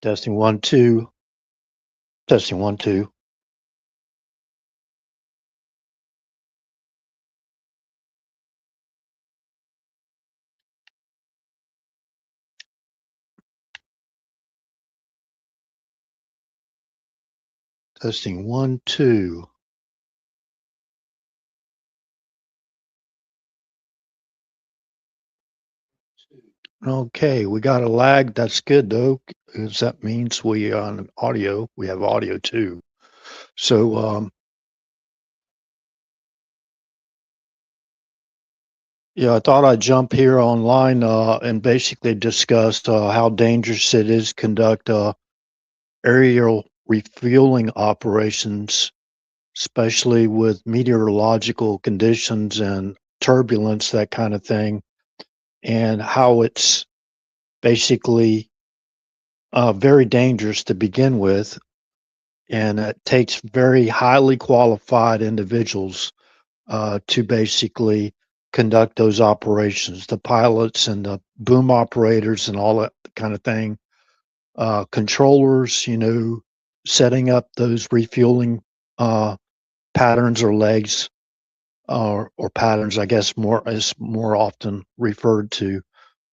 Testing 1, 2. Testing 1, 2. Testing 1, 2. Okay, we got a lag. That's good though, because that means we on audio. We have audio too. So yeah, I thought I'd jump here online and basically discuss how dangerous it is to conduct aerial refueling operations, especially with meteorological conditions and turbulence, that kind of thing, and how it's basically very dangerous to begin with. And it takes very highly qualified individuals to basically conduct those operations, the pilots and the boom operators and all that kind of thing, controllers, setting up those refueling patterns or legs, or patterns, I guess more is more often referred to.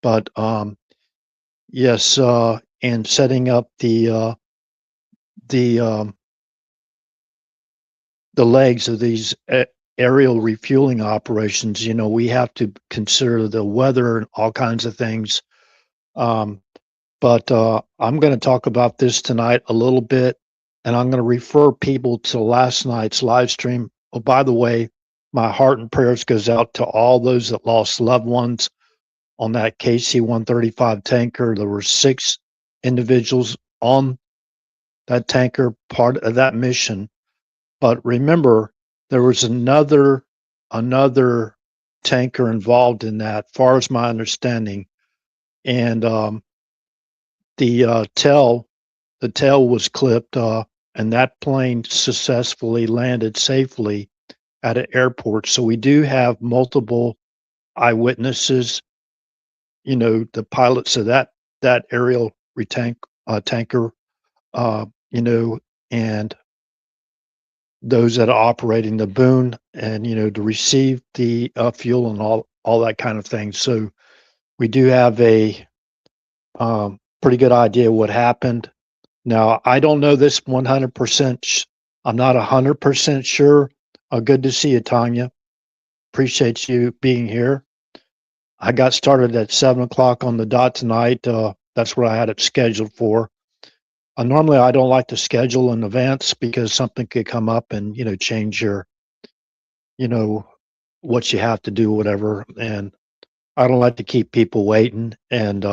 But yes, and setting up the um, the legs of these aerial refueling operations, we have to consider the weather and all kinds of things. But I'm going to talk about this tonight a little bit, and I'm going to refer people to last night's live stream. Oh, by the way, my heart and prayers goes out to all those that lost loved ones on that KC-135 tanker. There were 6 individuals on that tanker, part of that mission. But remember, there was another tanker involved in that, far as my understanding, and the tail was clipped, and that plane successfully landed safely at an airport. So we do have multiple eyewitnesses. The pilots of that aerial tanker, and those that are operating the boom, and to receive the fuel and all that kind of thing. So we do have a pretty good idea what happened. Now I don't know this 100%. I'm not 100% sure. Good to see you, Tanya. Appreciate you being here. I got started at 7 o'clock on the dot tonight. That's what I had it scheduled for. Normally, I don't like to schedule in advance because something could come up and change your, what you have to do, whatever. And I don't like to keep people waiting. And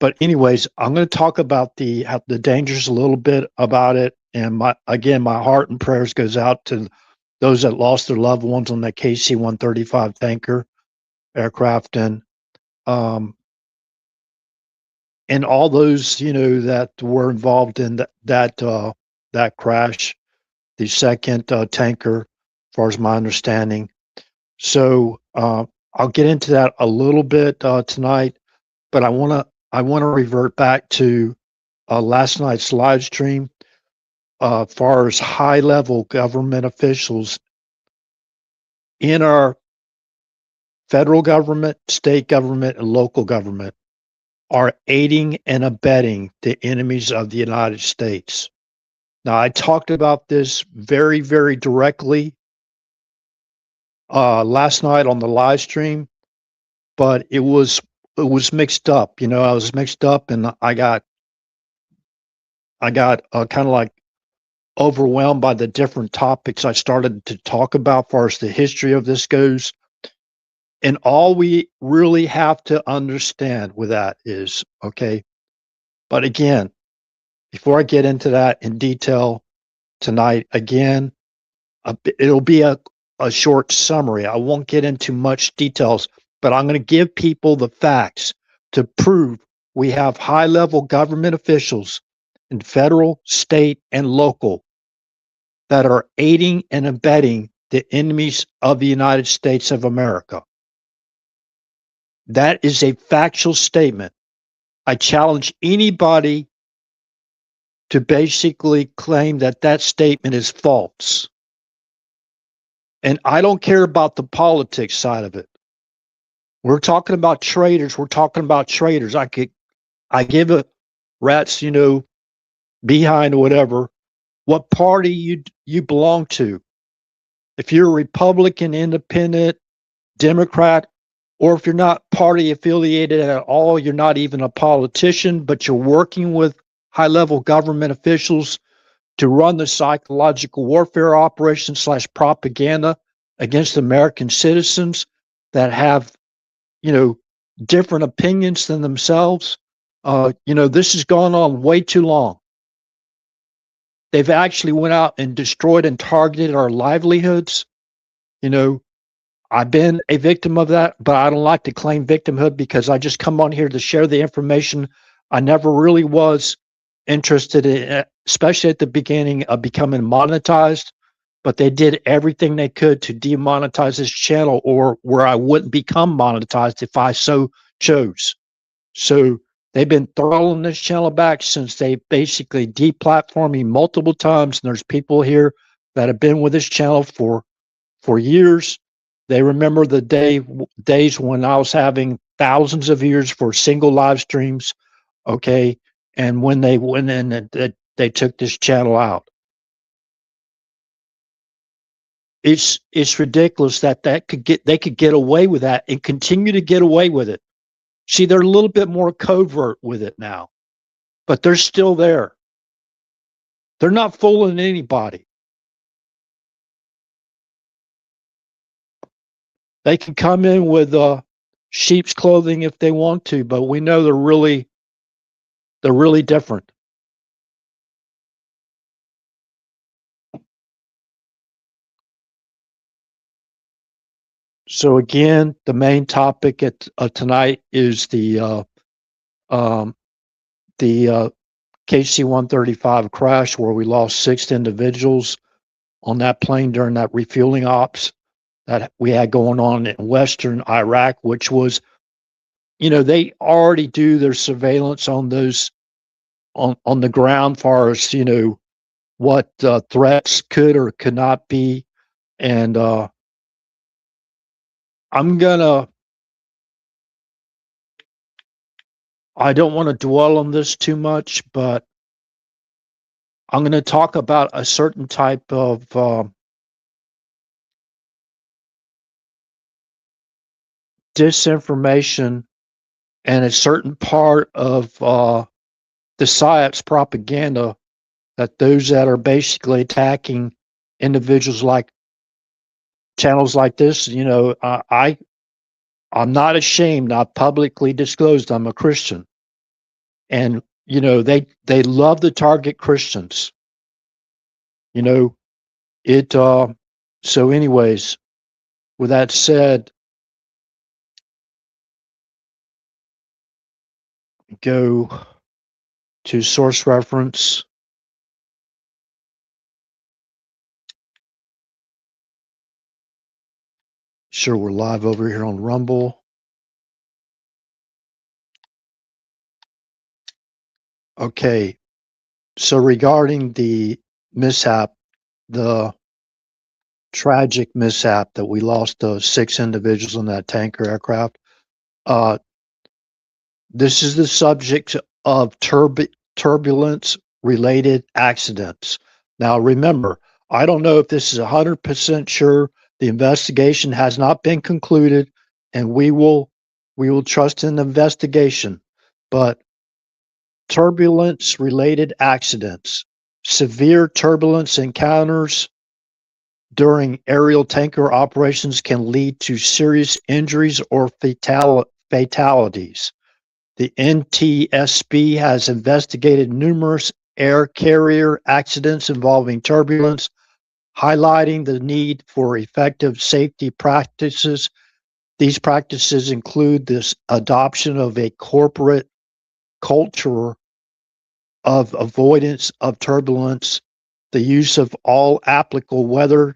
but anyways, I'm going to talk about the dangers a little bit about it. And my heart and prayers goes out to those that lost their loved ones on that KC-135 tanker aircraft, and all those that were involved in that crash, the second tanker, as far as my understanding. So I'll get into that a little bit tonight, but I want to revert back to last night's live stream. As far as high level government officials in our federal government, state government, and local government are aiding and abetting the enemies of the United States. Now, I talked about this very, very directly last night on the live stream, but it was mixed up. I was mixed up, and I got kind of like overwhelmed by the different topics I started to talk about, as far as the history of this goes. And all we really have to understand with that is, okay, but again, before I get into that in detail tonight, again, it'll be a short summary. I won't get into much details, but I'm going to give people the facts to prove we have high-level government officials in federal, state, and local that are aiding and abetting the enemies of the United States of America. That is a factual statement. I challenge anybody to basically claim that that statement is false. And I don't care about the politics side of it. We're talking about traitors. We're talking about traitors. I give a rat's, behind or whatever, what party you belong to. If you're a Republican, Independent, Democrat, or if you're not party affiliated at all, you're not even a politician, but you're working with high-level government officials to run the psychological warfare operation / propaganda against American citizens that have, different opinions than themselves. This has gone on way too long. They've actually went out and destroyed and targeted our livelihoods. I've been a victim of that, but I don't like to claim victimhood because I just come on here to share the information. I never really was interested in, especially at the beginning, of becoming monetized, but they did everything they could to demonetize this channel, or where I wouldn't become monetized if I so chose. So they've been throttling this channel back since they basically deplatformed me multiple times. And there's people here that have been with this channel for years. They remember the days when I was having thousands of views for single live streams, okay, and when they went in and they took this channel out. It's ridiculous that they could get away with that and continue to get away with it. See, they're a little bit more covert with it now, but they're still there. They're not fooling anybody. They can come in with sheep's clothing if they want to, but we know they're really different. So again, the main topic tonight is the KC-135 crash, where we lost 6 individuals on that plane during that refueling ops that we had going on in Western Iraq, which was, they already do their surveillance on those on the ground, far as, what threats could or could not be. And I don't want to dwell on this too much, but I'm going to talk about a certain type of disinformation and a certain part of the PSYOPs propaganda that those that are basically attacking individuals like channels like this, I'm not ashamed. I publicly disclosed I'm a Christian, and they love to target Christians. It. So, anyways, with that said, go to source reference. Sure, we're live over here on Rumble. Okay, so regarding the mishap, the tragic mishap that we lost 6 individuals on that tanker aircraft, this is the subject of turbulence related accidents. Now, remember, I don't know if this is 100% sure. The investigation has not been concluded, and we will trust in the investigation. But turbulence related accidents, severe turbulence encounters during aerial tanker operations can lead to serious injuries or fatalities. The NTSB has investigated numerous air carrier accidents involving turbulence, highlighting the need for effective safety practices. These practices include this adoption of a corporate culture of avoidance of turbulence, the use of all applicable weather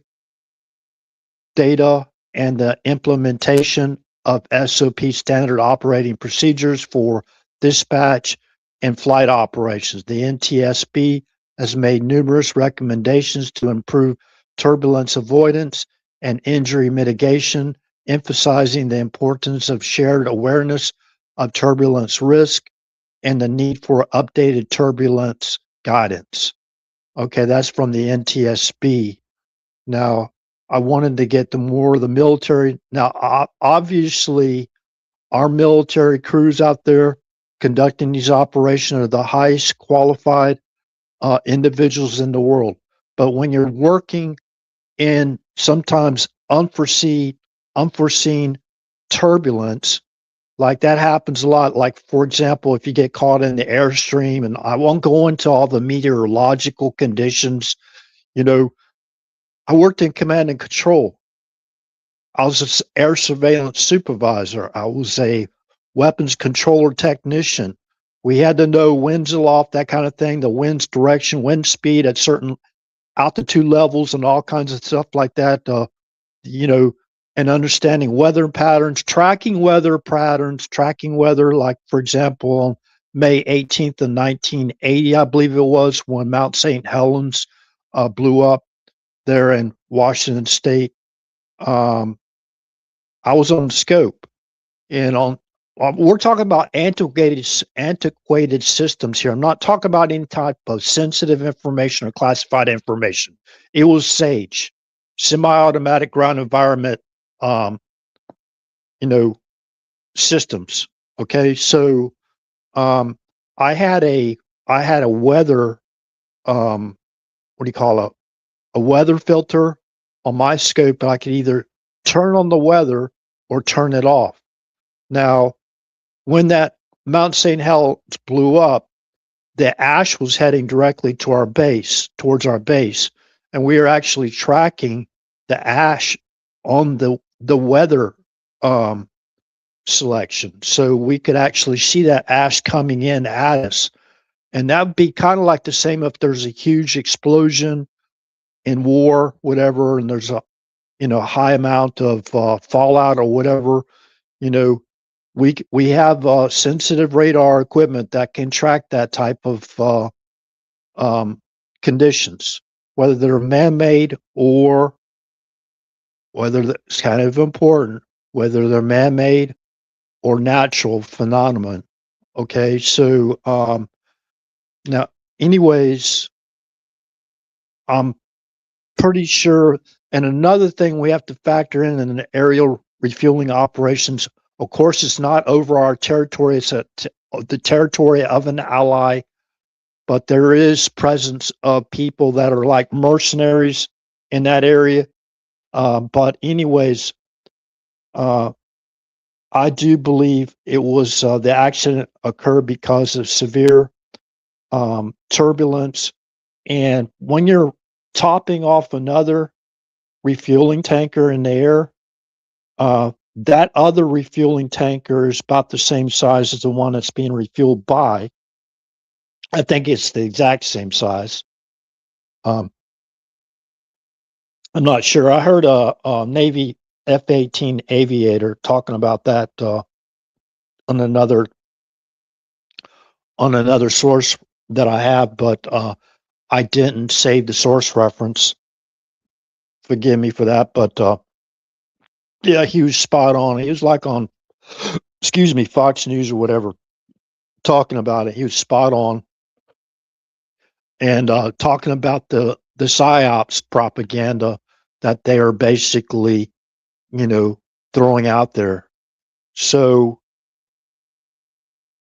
data, and the implementation of SOP standard operating procedures for dispatch in flight operations. The NTSB has made numerous recommendations to improve turbulence avoidance and injury mitigation, emphasizing the importance of shared awareness of turbulence risk and the need for updated turbulence guidance. Okay, that's from the NTSB. Now, I wanted to get to more of the military. Now, obviously, our military crews out there conducting these operations are the highest qualified individuals in the world. But when you're working in sometimes unforeseen turbulence, like that happens a lot. Like, for example, if you get caught in the airstream, and I won't go into all the meteorological conditions, I worked in command and control. I was an air surveillance supervisor. I was a weapons controller technician. We had to know winds aloft, that kind of thing, the wind's direction, wind speed at certain altitude levels, and all kinds of stuff like that. And understanding weather patterns, tracking weather patterns, like, for example, on May 18th of 1980, I believe it was, when Mount St. Helens blew up there in Washington State. I was on scope, and we're talking about antiquated systems here. I'm not talking about any type of sensitive information or classified information. It was SAGE, semi-automatic ground environment, systems. Okay, so I had a weather, what do you call a weather filter on my scope, and I could either turn on the weather or turn it off. Now, when that Mount St. Helens blew up, the ash was heading directly to our base, towards our base, and we were actually tracking the ash on the weather selection, so we could actually see that ash coming in at us. And that would be kind of like the same if there's a huge explosion in war, whatever, and there's a high amount of fallout or whatever. We have sensitive radar equipment that can track that type of conditions, whether they're man-made or whether it's kind of important, whether they're man-made or natural phenomenon. Okay, so now, anyways, I'm pretty sure. And another thing we have to factor in an aerial refueling operations, of course, it's not over our territory. It's the territory of an ally, but there is presence of people that are like mercenaries in that area. But anyways, I do believe it was the accident occurred because of severe turbulence. And when you're topping off another refueling tanker in the air, that other refueling tanker is about the same size as the one that's being refueled by. I think it's the exact same size. I'm not sure. I heard a Navy F-18 aviator talking about that on another source that I have, but I didn't save the source reference. Forgive me for that, but yeah, he was spot on. He was like on, Fox News or whatever, talking about it. He was spot on, and talking about the PSYOPs propaganda that they are basically, throwing out there. So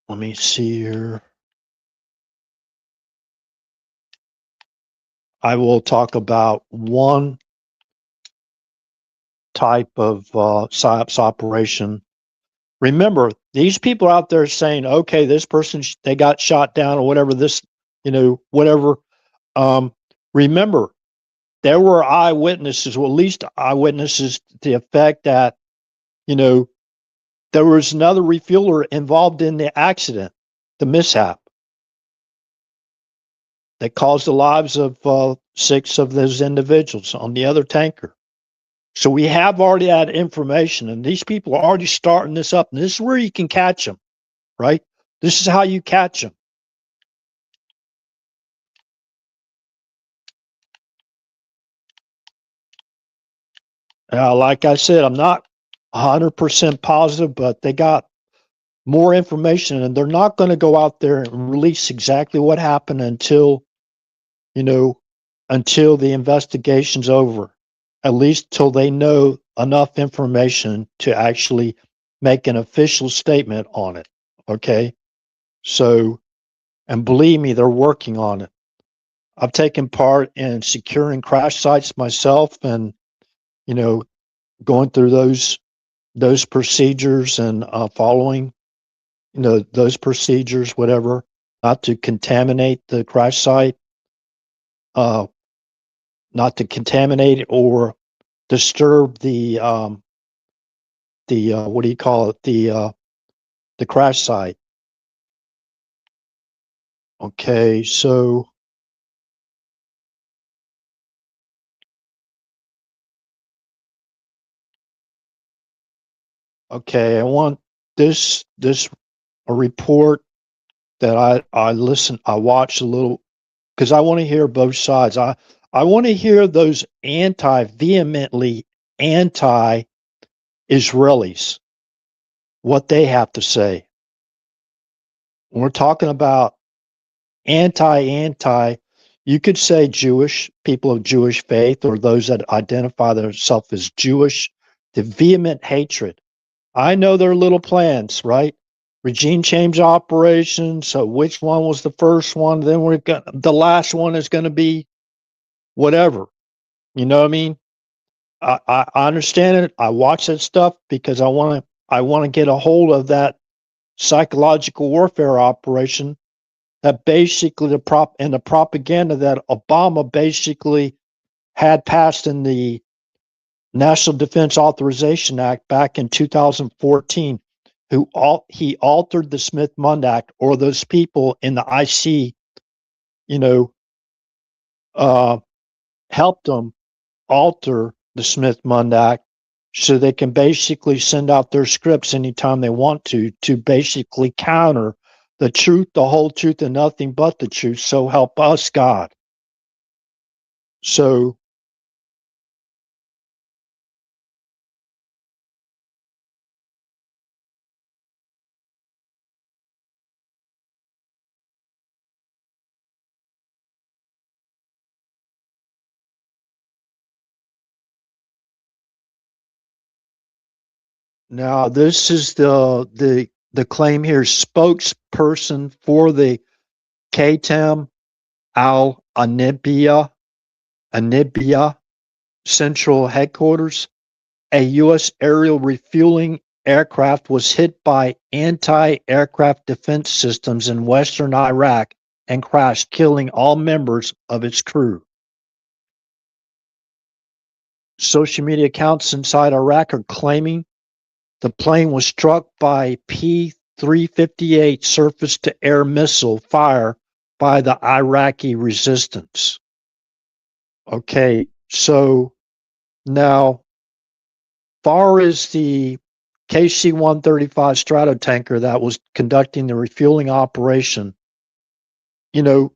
let me see here. I will talk about one type of PSYOPs operation. Remember, these people out there saying, okay, this person, they got shot down or whatever, whatever. Remember, there were eyewitnesses, or at least eyewitnesses to the effect that, there was another refueler involved in the accident, the mishap, that caused the lives of 6 of those individuals on the other tanker. So we have already had information, and these people are already starting this up. And this is where you can catch them, right? This is how you catch them. Like I said, I'm not 100% positive, but they got more information, and they're not going to go out there and release exactly what happened until, you know, until the investigation's over, at least till they know enough information to actually make an official statement on it. Okay. So, and believe me, they're working on it. I've taken part in securing crash sites myself, and, you know, going through those procedures, and following, those procedures, whatever, not to contaminate the crash site, uh, not to contaminate or disturb the what do you call it, the crash site. Okay, so okay, I want this a report that I watch a little, because I want to hear both sides. I want to hear those vehemently anti Israelis, what they have to say. When we're talking about anti, you could say Jewish, people of Jewish faith, or those that identify themselves as Jewish, the vehement hatred. I know their little plans, right? Regime change operations. So which one was the first one? Then the last one is going to be whatever. You know what I mean? I understand it. I watch that stuff because I want to get a hold of that psychological warfare operation that basically the propaganda that Obama basically had passed in the National Defense Authorization Act back in 2014. He altered the Smith-Mundt Act, or those people in the IC, you know, uh, helped them alter the Smith-Mundt Act so they can basically send out their scripts anytime they want to basically counter the truth, the whole truth, and nothing but the truth. So help us God. So now this is the claim here. Spokesperson for the KTEM Al Anibia Central Headquarters. A U.S. aerial refueling aircraft was hit by anti-aircraft defense systems in western Iraq and crashed, killing all members of its crew. Social media accounts inside Iraq are claiming the plane was struck by P-358 surface-to-air missile fire by the Iraqi resistance. Okay, so now, far as the KC-135 Stratotanker that was conducting the refueling operation, you know,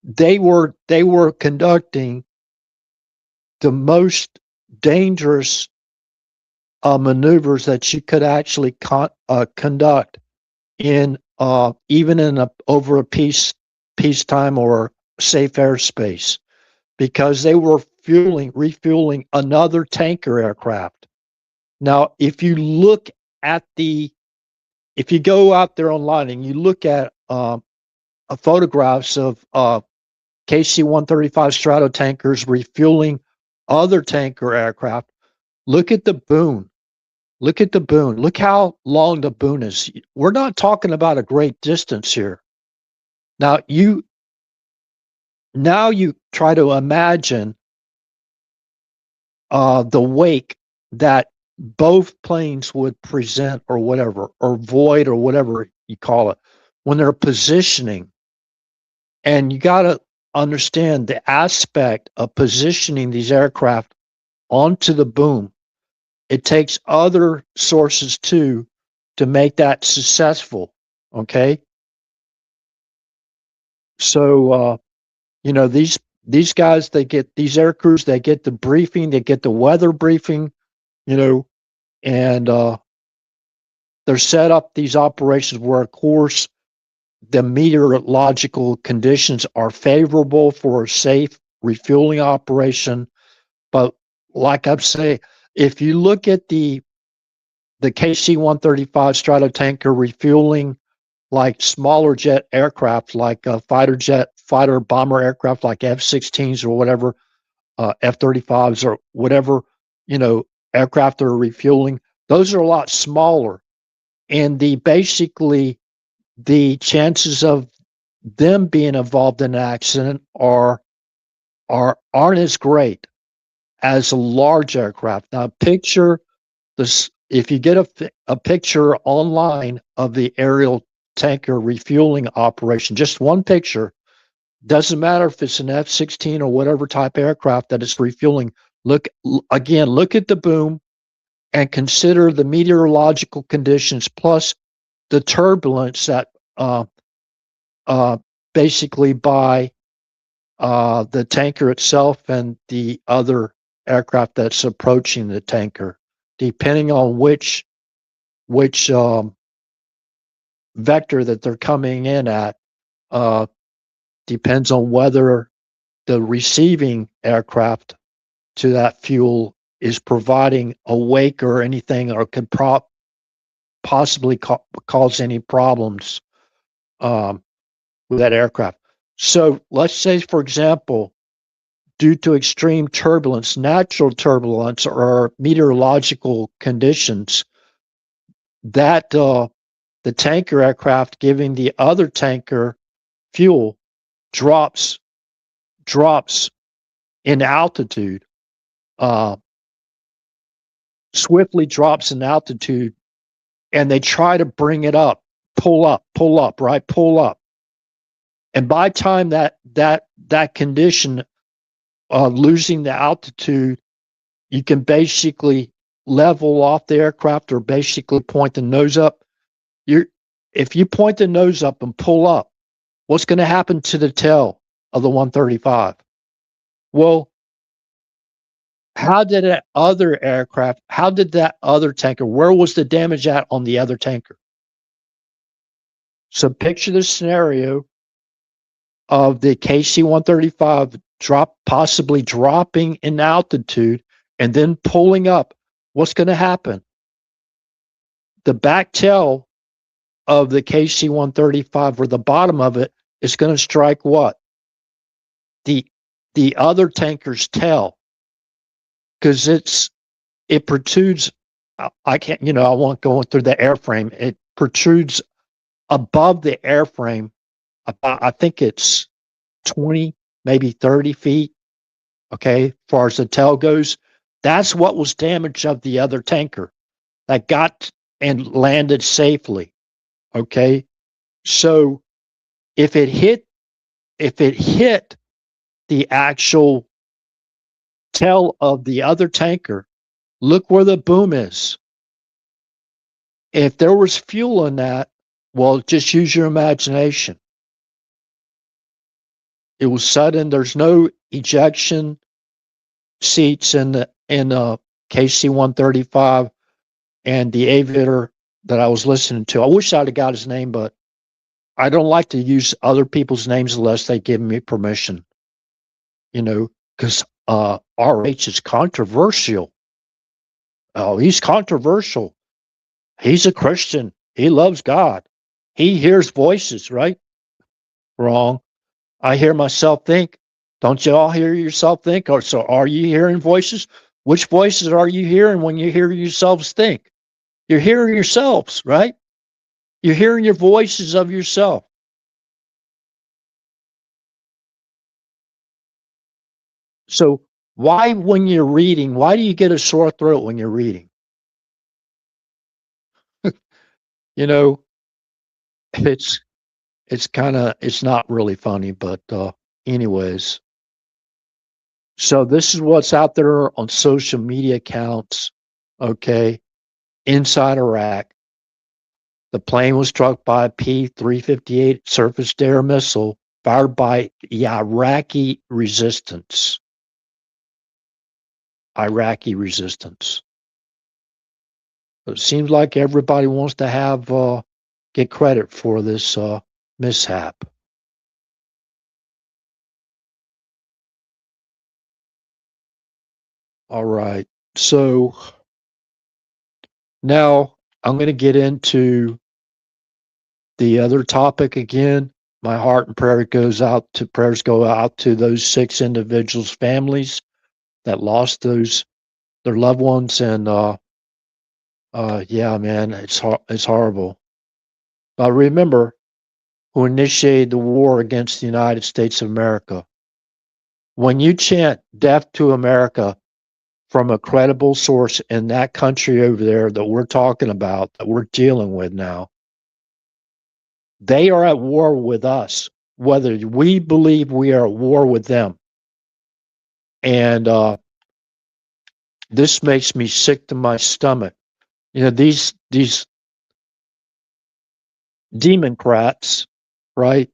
they were conducting the most dangerous maneuvers that you could actually conduct in even in over a peacetime or safe airspace, because they were refueling another tanker aircraft. Now, if you go out there online and you look at photographs of KC-135 Stratotankers refueling other tanker aircraft, look at the boom. Look at the boom. Look how long the boom is. We're not talking about a great distance here. Now you try to imagine the wake that both planes would present, or whatever, or void, or whatever you call it, when they're positioning. And you got to understand the aspect of positioning these aircraft onto the boom. It takes other sources too to make that successful. Okay. So, these guys, they get these air crews, they get the briefing, they get the weather briefing you know, and they're set up these operations where, of course, the meteorological conditions are favorable for a safe refueling operation. But like I'm saying, if you look at the KC-135 Stratotanker refueling like smaller jet aircraft, like fighter bomber aircraft, like F-16s or whatever, F-35s or whatever, aircraft that are refueling, those are a lot smaller. And basically the chances of them being involved in an accident aren't as great as a large aircraft. Now, picture this: if you get a picture online of the aerial tanker refueling operation, just one picture, doesn't matter if it's an F-16 or whatever type aircraft that it's refueling. Look at the boom and consider the meteorological conditions plus the turbulence that basically by the tanker itself and the other aircraft that's approaching the tanker, depending on which vector that they're coming in at, depends on whether the receiving aircraft to that fuel is providing a wake or anything, or could possibly cause any problems with that aircraft. So let's say, for example, due to extreme turbulence, natural turbulence, or meteorological conditions, that the tanker aircraft giving the other tanker fuel drops in altitude, swiftly drops in altitude, and they try to bring it up, pull up, right, pull up. And by time that condition, losing the altitude, you can basically level off the aircraft or basically point the nose up. If you point the nose up and pull up, what's going to happen to the tail of the 135? Well, how did that other tanker, where was the damage at on the other tanker? So picture the scenario of the KC-135 possibly dropping in altitude and then pulling up. What's going to happen? The back tail of the KC-135, or the bottom of it, is going to strike what? The other tanker's tail, because it protrudes. I can't, I won't go through the airframe. It protrudes above the airframe. I think it's 20, maybe 30 feet. Okay, as far as the tail goes, that's what was damaged of the other tanker that got and landed safely. Okay, so if it hit the actual tail of the other tanker, look where the boom is. If there was fuel in that, well, just use your imagination. It was sudden. There's no ejection seats in the KC-135, and the aviator that I was listening to, I wish I'd have got his name, but I don't like to use other people's names unless they give me permission, because RH is controversial. Oh, he's controversial. He's a Christian. He loves God. He hears voices, right? Wrong. I hear myself think. Don't you all hear yourself think? Or so are you hearing voices? Which voices are you hearing when you hear yourselves think? You're hearing yourselves, right? You're hearing your voices of yourself. So why, when you're reading, why do you get a sore throat when you're reading? It's not really funny, but anyways. So this is what's out there on social media accounts, okay, inside Iraq. The plane was struck by a P-358 surface-to-air missile fired by the Iraqi resistance. It seems like everybody wants to have get credit for this mishap. All right. So now I'm going to get into the other topic again. My heart and prayers go out to those 6 individuals' families that lost their loved ones, and yeah, man, it's horrible. But remember who initiated the war against the United States of America. When you chant "Death to America" from a credible source in that country over there that we're talking about, that we're dealing with now, they are at war with us, whether we believe we are at war with them. And this makes me sick to my stomach. You know, these Democrats, right?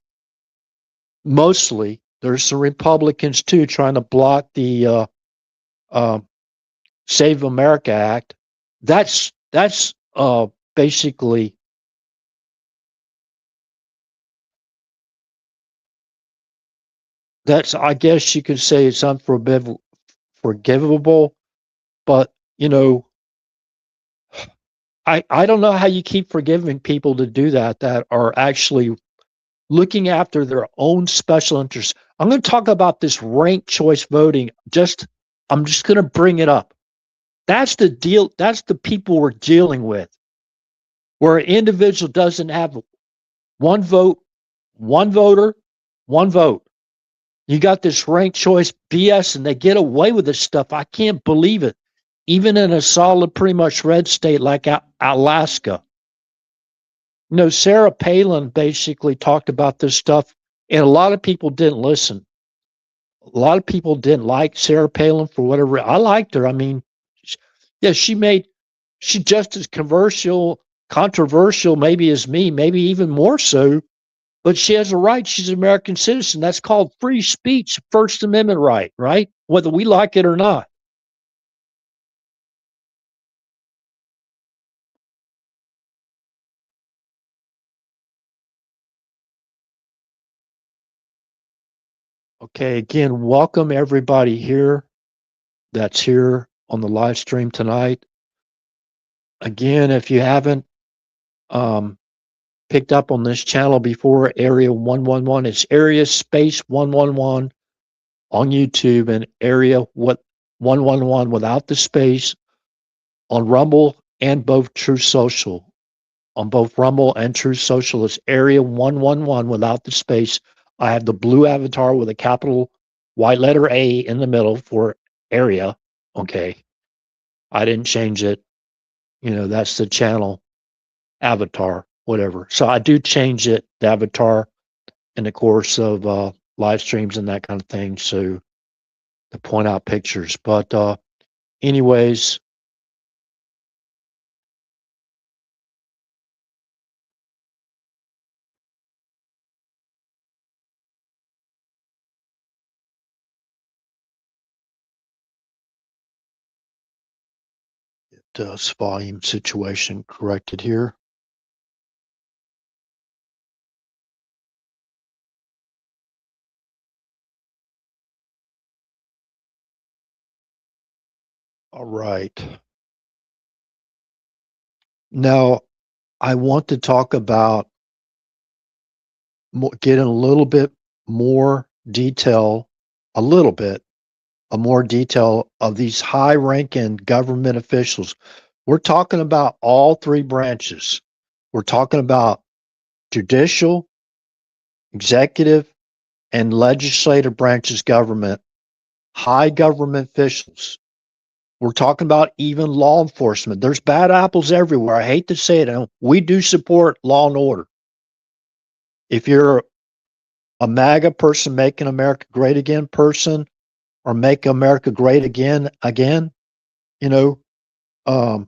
Mostly, there's some Republicans too trying to block the uh, Save America Act. That's basically I guess you could say it's unforgivable, but you know, I don't know how you keep forgiving people to do that are actually looking after their own special interests. I'm going to talk about this ranked choice voting. I'm just going to bring it up. That's the deal. That's the people we're dealing with, where an individual doesn't have one vote, one voter, one vote. You got this ranked choice BS, and they get away with this stuff. I can't believe it. Even in a solid, pretty much red state like Alaska. You know, Sarah Palin basically talked about this stuff, and a lot of people didn't listen. A lot of people didn't like Sarah Palin for whatever. I liked her. I mean, yeah, she just as controversial maybe as me, maybe even more so, but she has a right. She's an American citizen. That's called free speech, First Amendment right? Whether we like it or not. Okay, again, welcome everybody that's here on the live stream tonight. Again, if you haven't picked up on this channel before, Area 111, it's Area Space 111 on YouTube, and Area 111 without the space on Rumble and both True Social. On both Rumble and True Social, it's Area 111 without the space. I have the blue avatar with a capital white letter A in the middle for area. Okay. I didn't change it. You know, that's the channel avatar, whatever. So I do change it, the avatar, in the course of live streams and that kind of thing. So to point out pictures. But anyways, volume situation corrected here. All right. Now, I want to talk about get in a little bit more detail, a little bit of more detail of these high-ranking government officials. We're talking about all 3 branches. We're talking about judicial, executive, and legislative branches government, high government officials. We're talking about even law enforcement. There's bad apples everywhere. I hate to say it. We do support law and order. If you're a MAGA person, making America great again person, or make America great again, you know, or,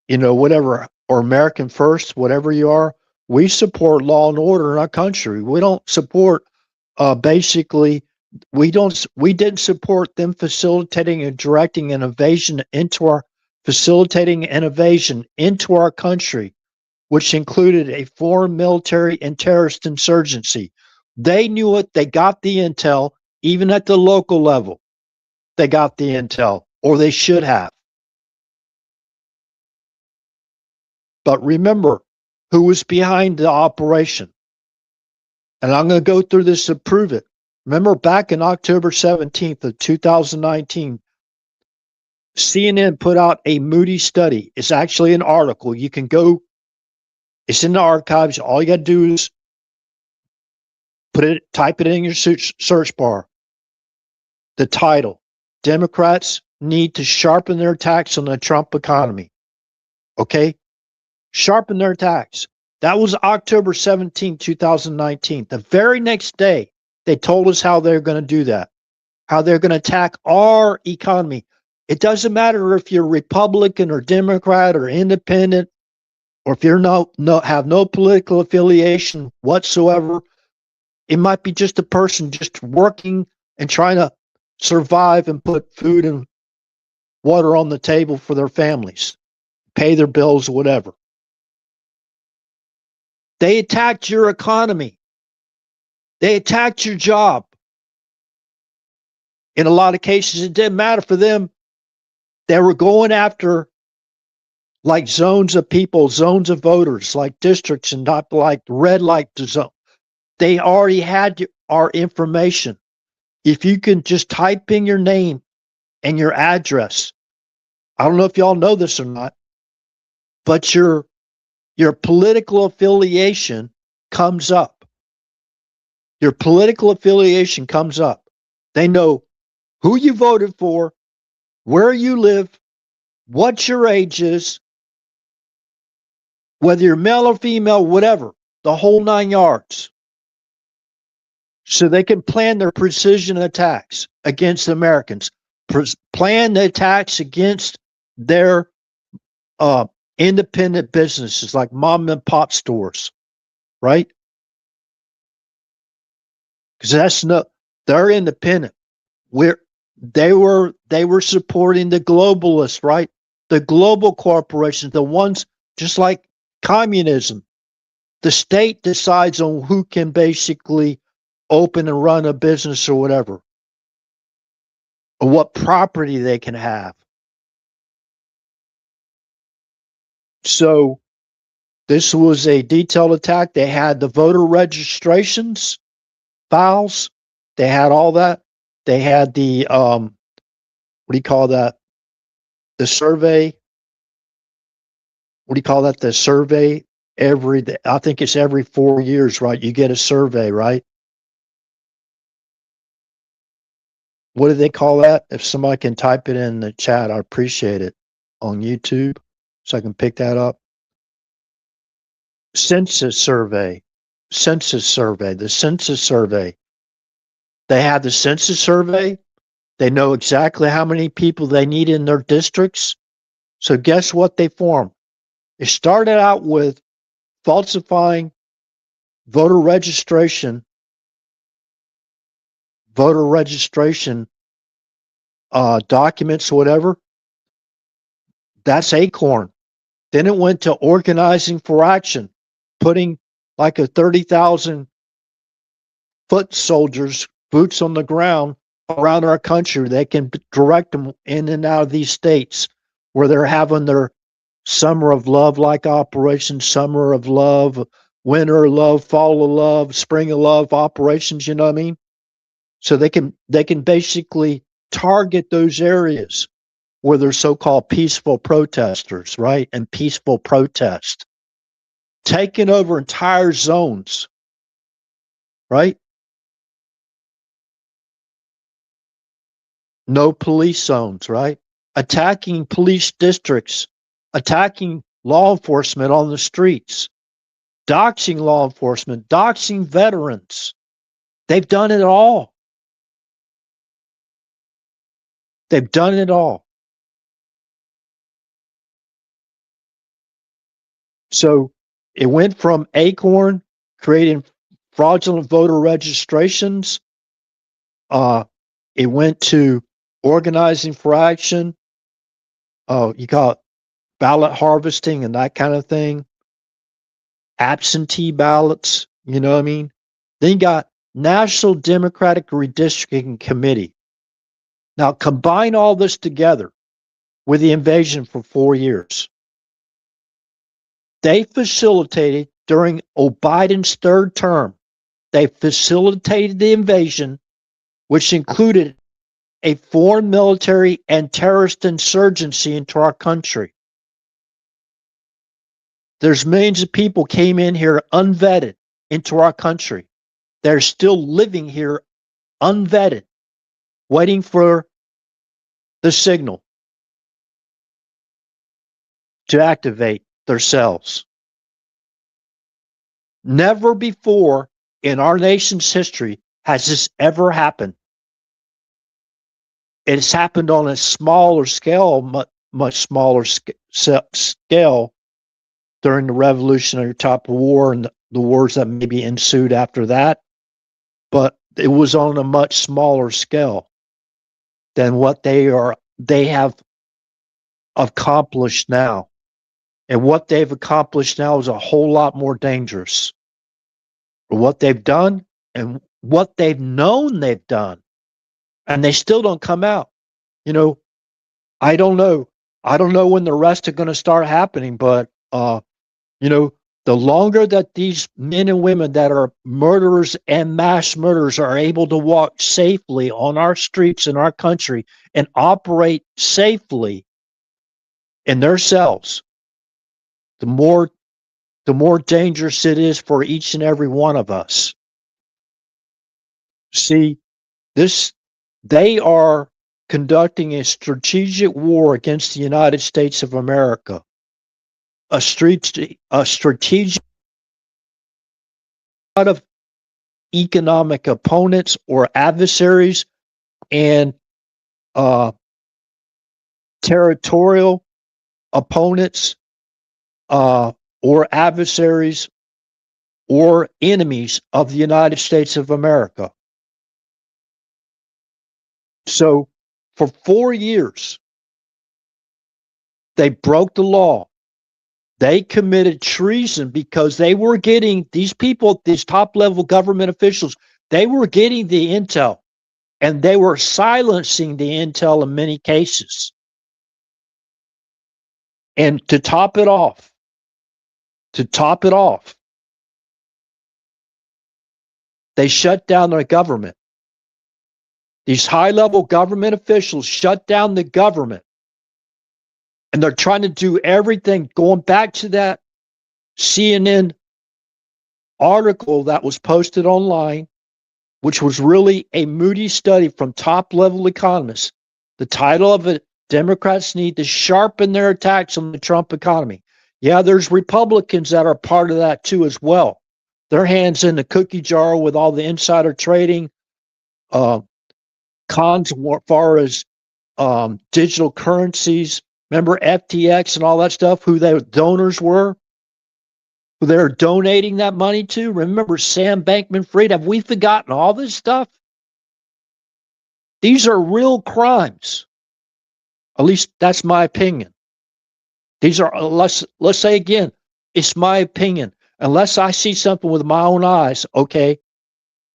you know, whatever, or American first, whatever you are, we support law and order in our country. We don't support basically We didn't support them facilitating and directing an invasion into our country, which included a foreign military and terrorist insurgency. They knew it. They got the intel, even at the local level. They got the intel, or they should have. But remember who was behind the operation. And I'm going to go through this to prove it. Remember back in October 17th of 2019, CNN put out a Moody study. It's actually an article. You can go, it's in the archives. All you got to do is type it in your search bar. The title, Democrats need to sharpen their attacks on the Trump economy. Okay? Sharpen their attacks. That was October 17, 2019. The very next day, they told us how they're going to do that, how they're going to attack our economy. It doesn't matter if you're Republican or Democrat or independent, or if you're have no political affiliation whatsoever. It might be just a person just working and trying to survive and put food and water on the table for their families, pay their bills, whatever. They attacked your economy. They attacked your job. In a lot of cases, it didn't matter for them. They were going after like zones of people, zones of voters, like districts, and not like red light zone. They already had our information. If you can just type in your name and your address, I don't know if y'all know this or not, but your political affiliation comes up. Your political affiliation comes up. They know who you voted for, where you live, what your age is, whether you're male or female, whatever, the whole 9 yards. So they can plan their precision attacks against Americans, plan the attacks against their independent businesses like mom and pop stores, right? Because they're independent. They were supporting the globalists, right? The global corporations, the ones just like communism. The state decides on who can basically open and run a business or whatever, or what property they can have. So this was a detailed attack. They had the voter registrations files. They had all that. They had the what do you call that? The survey. What do you call that? The survey I think it's every 4 years, right? You get a survey, right? What do they call that? If somebody can type it in the chat, I appreciate it on YouTube so I can pick that up. Census survey. The census survey. They have the census survey. They know exactly how many people they need in their districts. So guess what they formed? It started out with falsifying voter registration documents, whatever. That's Acorn. Then it went to organizing for action, putting like a 30,000 foot soldiers, boots on the ground around our country. They can direct them in and out of these states where they're having their summer of love like operations, summer of love, winter of love, fall of love, spring of love operations, you know what I mean? So they can basically target those areas where they're so-called peaceful protesters, right? And peaceful protest. Taking over entire zones, right? No police zones, right? Attacking police districts, attacking law enforcement on the streets, doxing law enforcement, doxing veterans. They've done it all. They've done it all. So it went from Acorn creating fraudulent voter registrations, It went to organizing for action. You got ballot harvesting and that kind of thing. Absentee ballots, you know what I mean? Then you got National Democratic Redistricting Committee. Now combine all this together with the invasion for 4 years. They facilitated during Biden's third term, they facilitated the invasion, which included a foreign military and terrorist insurgency into our country. There's millions of people came in here unvetted into our country. They're still living here unvetted, waiting for the signal to activate their cells. Never before in our nation's history has this ever happened. It's happened on a smaller scale, much smaller scale during the Revolutionary type of war and the wars that maybe ensued after that. But it was on a much smaller scale than what they have accomplished now. And what they've accomplished now is a whole lot more dangerous. What they've done and what they've known they've done. And they still don't come out. You know, I don't know. I don't know when the rest are going to start happening, but, you know, the longer that these men and women that are murderers and mass murderers are able to walk safely on our streets in our country and operate safely in their cells, the more dangerous it is for each and every one of us. See, they are conducting a strategic war against the United States of America. A strategic lot of economic opponents or adversaries and territorial opponents or adversaries or enemies of the United States of America. So for 4 years, they broke the law. They committed treason because they were getting, these people, these top level government officials, they were getting the intel and they were silencing the intel in many cases. And to top it off, they shut down their government. These high-level government officials shut down the government. And they're trying to do everything, going back to that CNN article that was posted online, which was really a Moody study from top-level economists. The title of it, Democrats need to sharpen their attacks on the Trump economy. Yeah, there's Republicans that are part of that too as well. Their hands in the cookie jar with all the insider trading, cons as far as digital currencies. Remember FTX and all that stuff, who their donors were, who they were donating that money to? Remember Sam Bankman-Fried? Have we forgotten all this stuff? These are real crimes. At least that's my opinion. These are, let's say again, it's my opinion. Unless I see something with my own eyes, okay,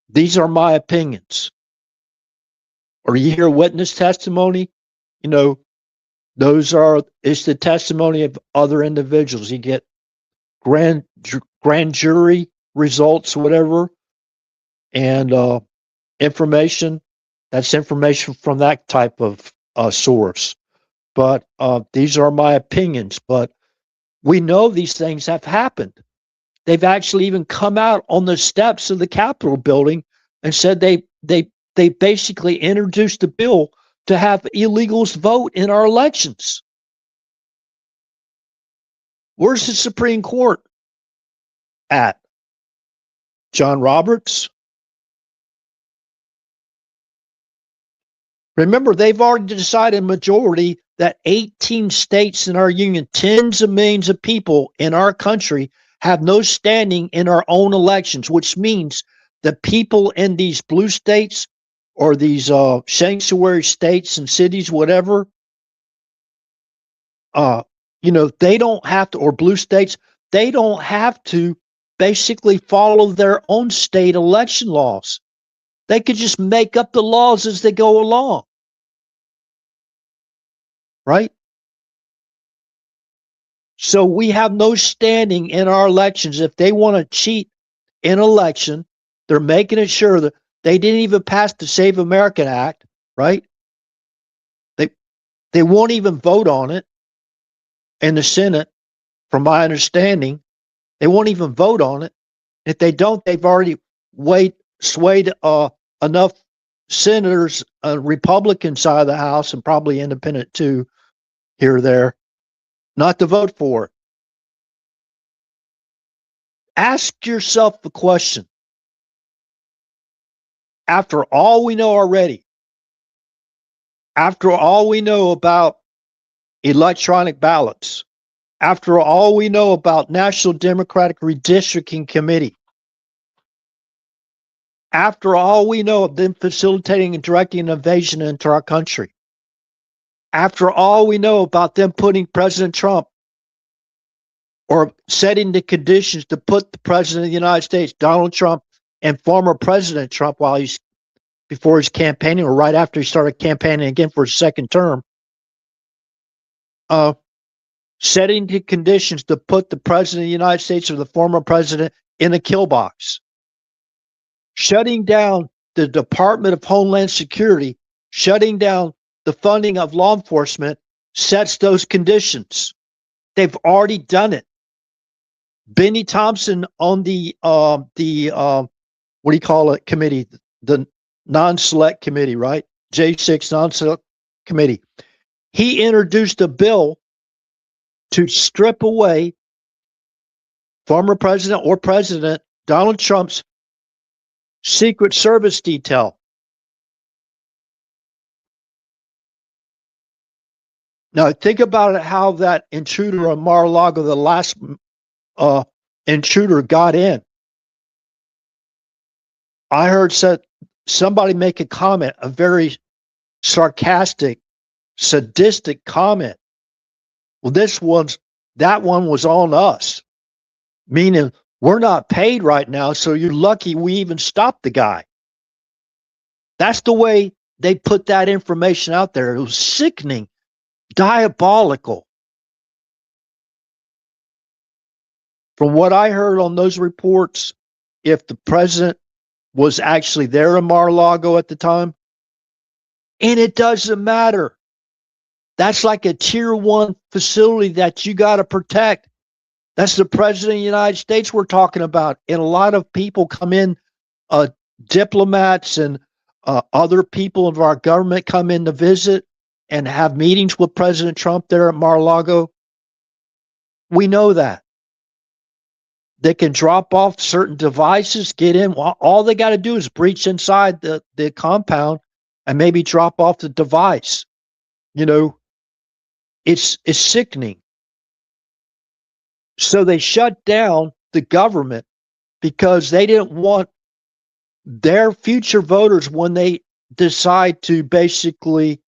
these are my opinions. Or you hear witness testimony, you know, it's the testimony of other individuals. You get grand jury results, whatever, and information. That's information from that type of source. But these are my opinions. But we know these things have happened. They've actually even come out on the steps of the Capitol building and said they basically introduced a bill to have illegals vote in our elections. Where's the Supreme Court at? John Roberts? Remember, they've already decided majority that 18 states in our union, tens of millions of people in our country, have no standing in our own elections, which means the people in these blue states or these sanctuary states and cities, whatever, they don't have to, or blue states, they don't have to basically follow their own state election laws. They could just make up the laws as they go along. Right? So we have no standing in our elections. If they want to cheat in election, they're making it sure that they didn't even pass the Save American Act, right? They won't even vote on it in the Senate, from my understanding. They won't even vote on it. If they don't, they've already swayed enough senators, Republican side of the House, and probably independent too, here or there, not to vote for it. Ask yourself the question. After all we know already, after all we know about electronic ballots, after all we know about National Democratic Redistricting Committee, after all we know of them facilitating and directing an invasion into our country, after all we know about them putting President Trump, or setting the conditions to put the President of the United States, Donald Trump, and former President Trump, before his campaigning, or right after he started campaigning again for his second term, setting the conditions to put the President of the United States or the former president in a kill box, shutting down the Department of Homeland Security, shutting down the funding of law enforcement, sets those conditions. They've already done it. Benny Thompson on the what do you call it, committee, the non-select committee, right? J6 non-select committee. He introduced a bill to strip away former president or President Donald Trump's Secret Service detail. Now think about it, how that intruder on Mar-a-Lago, the last intruder, got in. I heard somebody make a comment, a very sarcastic, sadistic comment. Well, that one was on us, meaning we're not paid right now, so you're lucky we even stopped the guy. That's the way they put that information out there. It was sickening, diabolical. From what I heard on those reports, if the president was actually there in Mar-a-Lago at the time, and it doesn't matter. That's like a tier 1 facility that you got to protect. That's the President of the United States we're talking about. And a lot of people come in, diplomats and other people of our government come in to visit and have meetings with President Trump there at Mar-a-Lago. We know that. They can drop off certain devices, get in. All they got to do is breach inside the compound and maybe drop off the device. It's sickening. So they shut down the government because they didn't want their future voters, when they decide to basically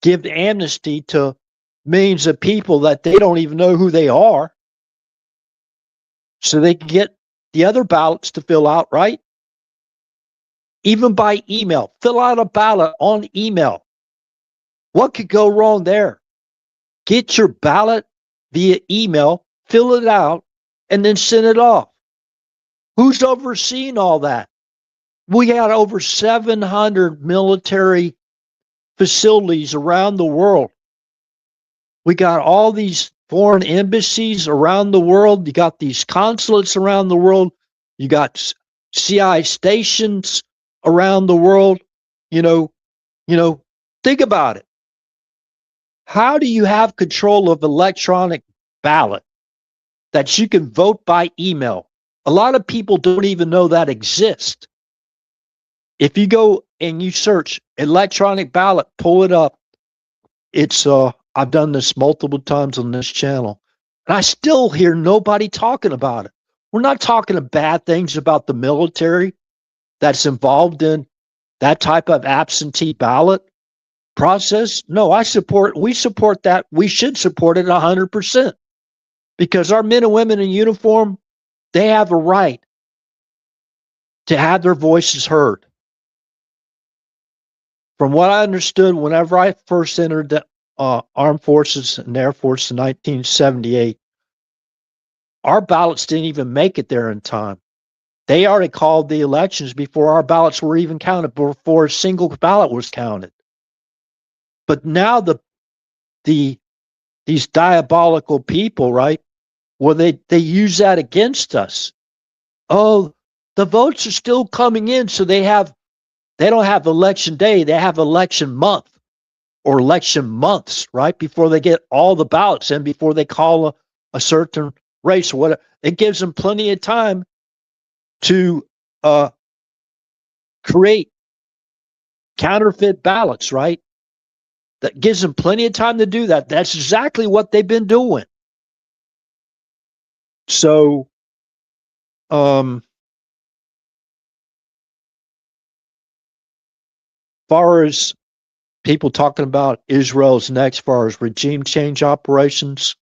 give amnesty to millions of people that they don't even know who they are, so they can get the other ballots to fill out, right? Even by email. Fill out a ballot on email. What could go wrong there? Get your ballot via email, fill it out, and then send it off. Who's overseeing all that? We got over 700 military facilities around the world. We got all these foreign embassies around the world. You got these consulates around the world. You got CIA stations around the world. Think about it. How do you have control of electronic ballot that you can vote by email? A lot of people don't even know that exists. If you go and you search electronic ballot, pull it up. It's I've done this multiple times on this channel, and I still hear nobody talking about it. We're not talking bad things about the military that's involved in that type of absentee ballot process, no, we support that. We should support it 100% because our men and women in uniform, they have a right to have their voices heard. From what I understood, whenever I first entered the Armed Forces and Air Force in 1978, our ballots didn't even make it there in time. They already called the elections before our ballots were even counted, before a single ballot was counted. But now these diabolical people, right? Well, they use that against us. Oh, the votes are still coming in, so they don't have election day, they have election month or election months, right? Before they get all the ballots in, before they call a certain race or whatever. It gives them plenty of time to create counterfeit ballots, right? That gives them plenty of time to do that. That's exactly what they've been doing. So, far as people talking about Israel's next, far as regime change operations,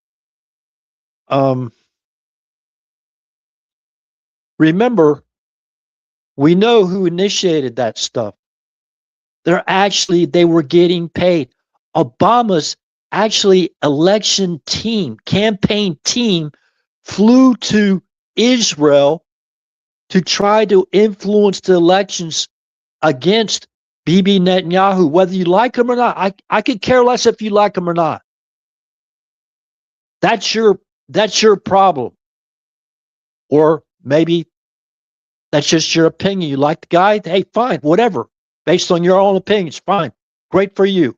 remember, we know who initiated that stuff. They were getting paid. Obama's actually election team, campaign team, flew to Israel to try to influence the elections against Bibi Netanyahu, whether you like him or not. I could care less if you like him or not. That's your problem. Or maybe that's just your opinion. You like the guy? Hey, fine, whatever. Based on your own opinions, fine. Great for you.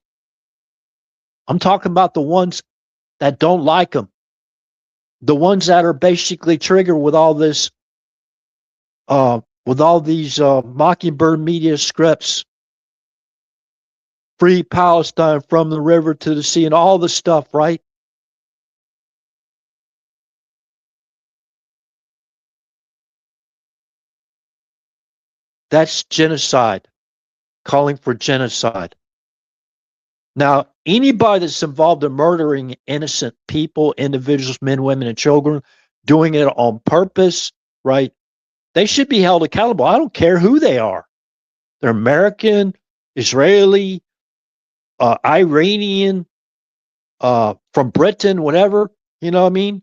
I'm talking about the ones that don't like him. The ones that are basically triggered with all this, with all these Mockingbird media scripts, free Palestine from the river to the sea and all the stuff, right? That's genocide, calling for genocide. Now, anybody that's involved in murdering innocent people, individuals, men, women, and children, doing it on purpose, right? They should be held accountable. I don't care who they are. They're American, Israeli, Iranian, from Britain, whatever. You know what I mean?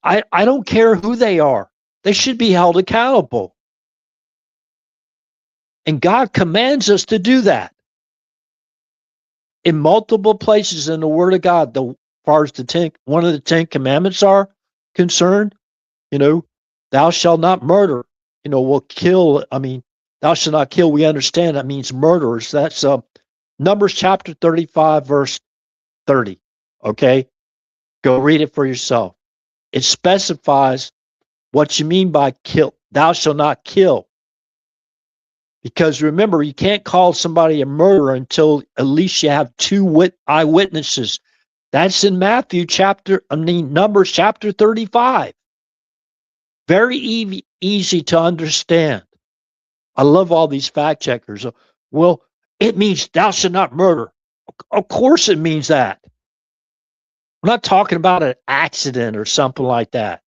I don't care who they are. They should be held accountable. And God commands us to do that. In multiple places in the Word of God, as far as one of the 10 commandments are concerned, thou shalt not murder. Will kill. I mean, thou shalt not kill. We understand that means murderers. That's Numbers chapter 35, verse 30. Okay, go read it for yourself. It specifies what you mean by kill. Thou shalt not kill. Because remember, you can't call somebody a murderer until at least you have 2 eyewitnesses. That's in Numbers chapter 35. Very easy to understand. I love all these fact checkers. Well, it means thou shalt not murder. Of course it means that. We're not talking about an accident or something like that.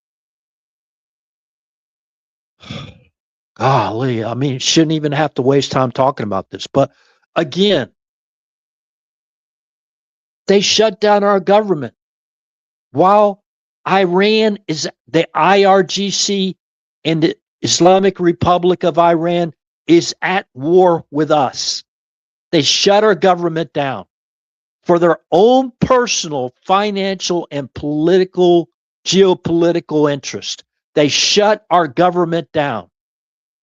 Golly, I mean, shouldn't even have to waste time talking about this. But again, they shut down our government while Iran is the IRGC and the Islamic Republic of Iran is at war with us. They shut our government down for their own personal, financial, and political, geopolitical interest. They shut our government down.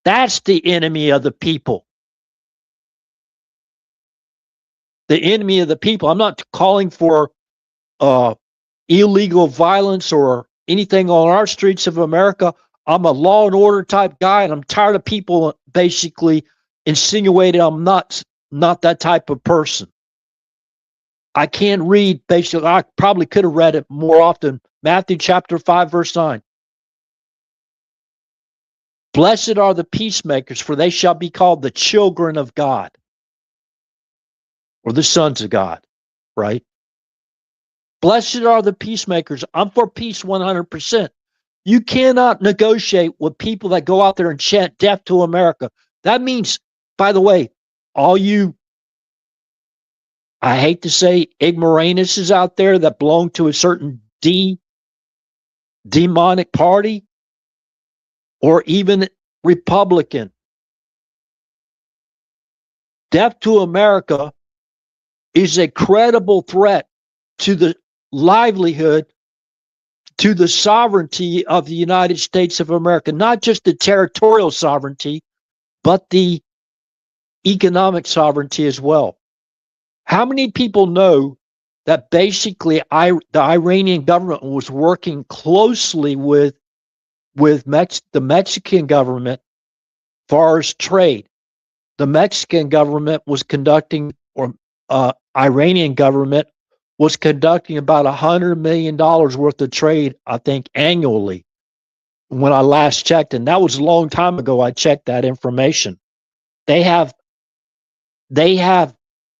That's the enemy of the people. The enemy of the people. I'm not calling for illegal violence or anything on our streets of America. I'm a law and order type guy, and I'm tired of people basically insinuating I'm not that type of person. I can't read, basically, I probably could have read it more often. Matthew chapter 5, verse 9. Blessed are the peacemakers, for they shall be called the children of God, or the sons of God, right? Blessed are the peacemakers. I'm for peace 100%. You cannot negotiate with people that go out there and chant death to America. That means, by the way, all you, I hate to say, ignoramuses out there that belong to a certain demonic party or even Republican. Death to America is a credible threat to the livelihood, to the sovereignty of the United States of America, not just the territorial sovereignty, but the economic sovereignty as well. How many people know that basically the Iranian government was working closely with the Mexican government as far as trade? The Mexican government was conducting, or Iranian government was conducting about $100 million worth of trade, I think, annually when I last checked. And that was a long time ago. I checked that information. They have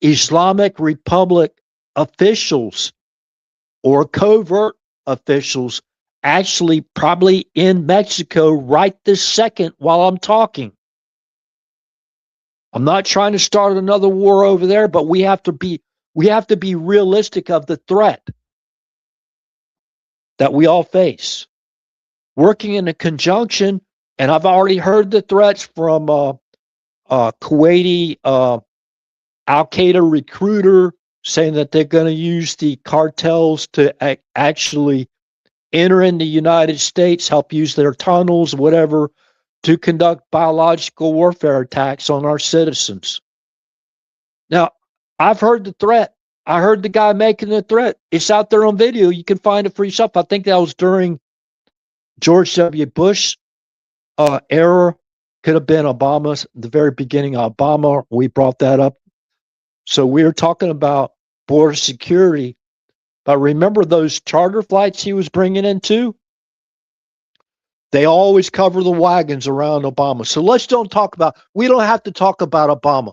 Islamic Republic officials or covert officials actually probably in Mexico right this second while I'm talking. I'm not trying to start another war over there, but we have to be realistic of the threat that we all face. Working in a conjunction, and I've already heard the threats from Kuwaiti Al-Qaeda recruiter saying that they're going to use the cartels to actually enter in the United States, help use their tunnels, whatever, to conduct biological warfare attacks on our citizens. Now, I've heard the threat. I heard the guy making the threat. It's out there on video. You can find it for yourself. I think that was during George W. Bush era. Could have been Obama's, the very beginning of Obama. We brought that up. So we were talking about border security. But remember those charter flights he was bringing in too? They always cover the wagons around Obama. So we don't have to talk about Obama,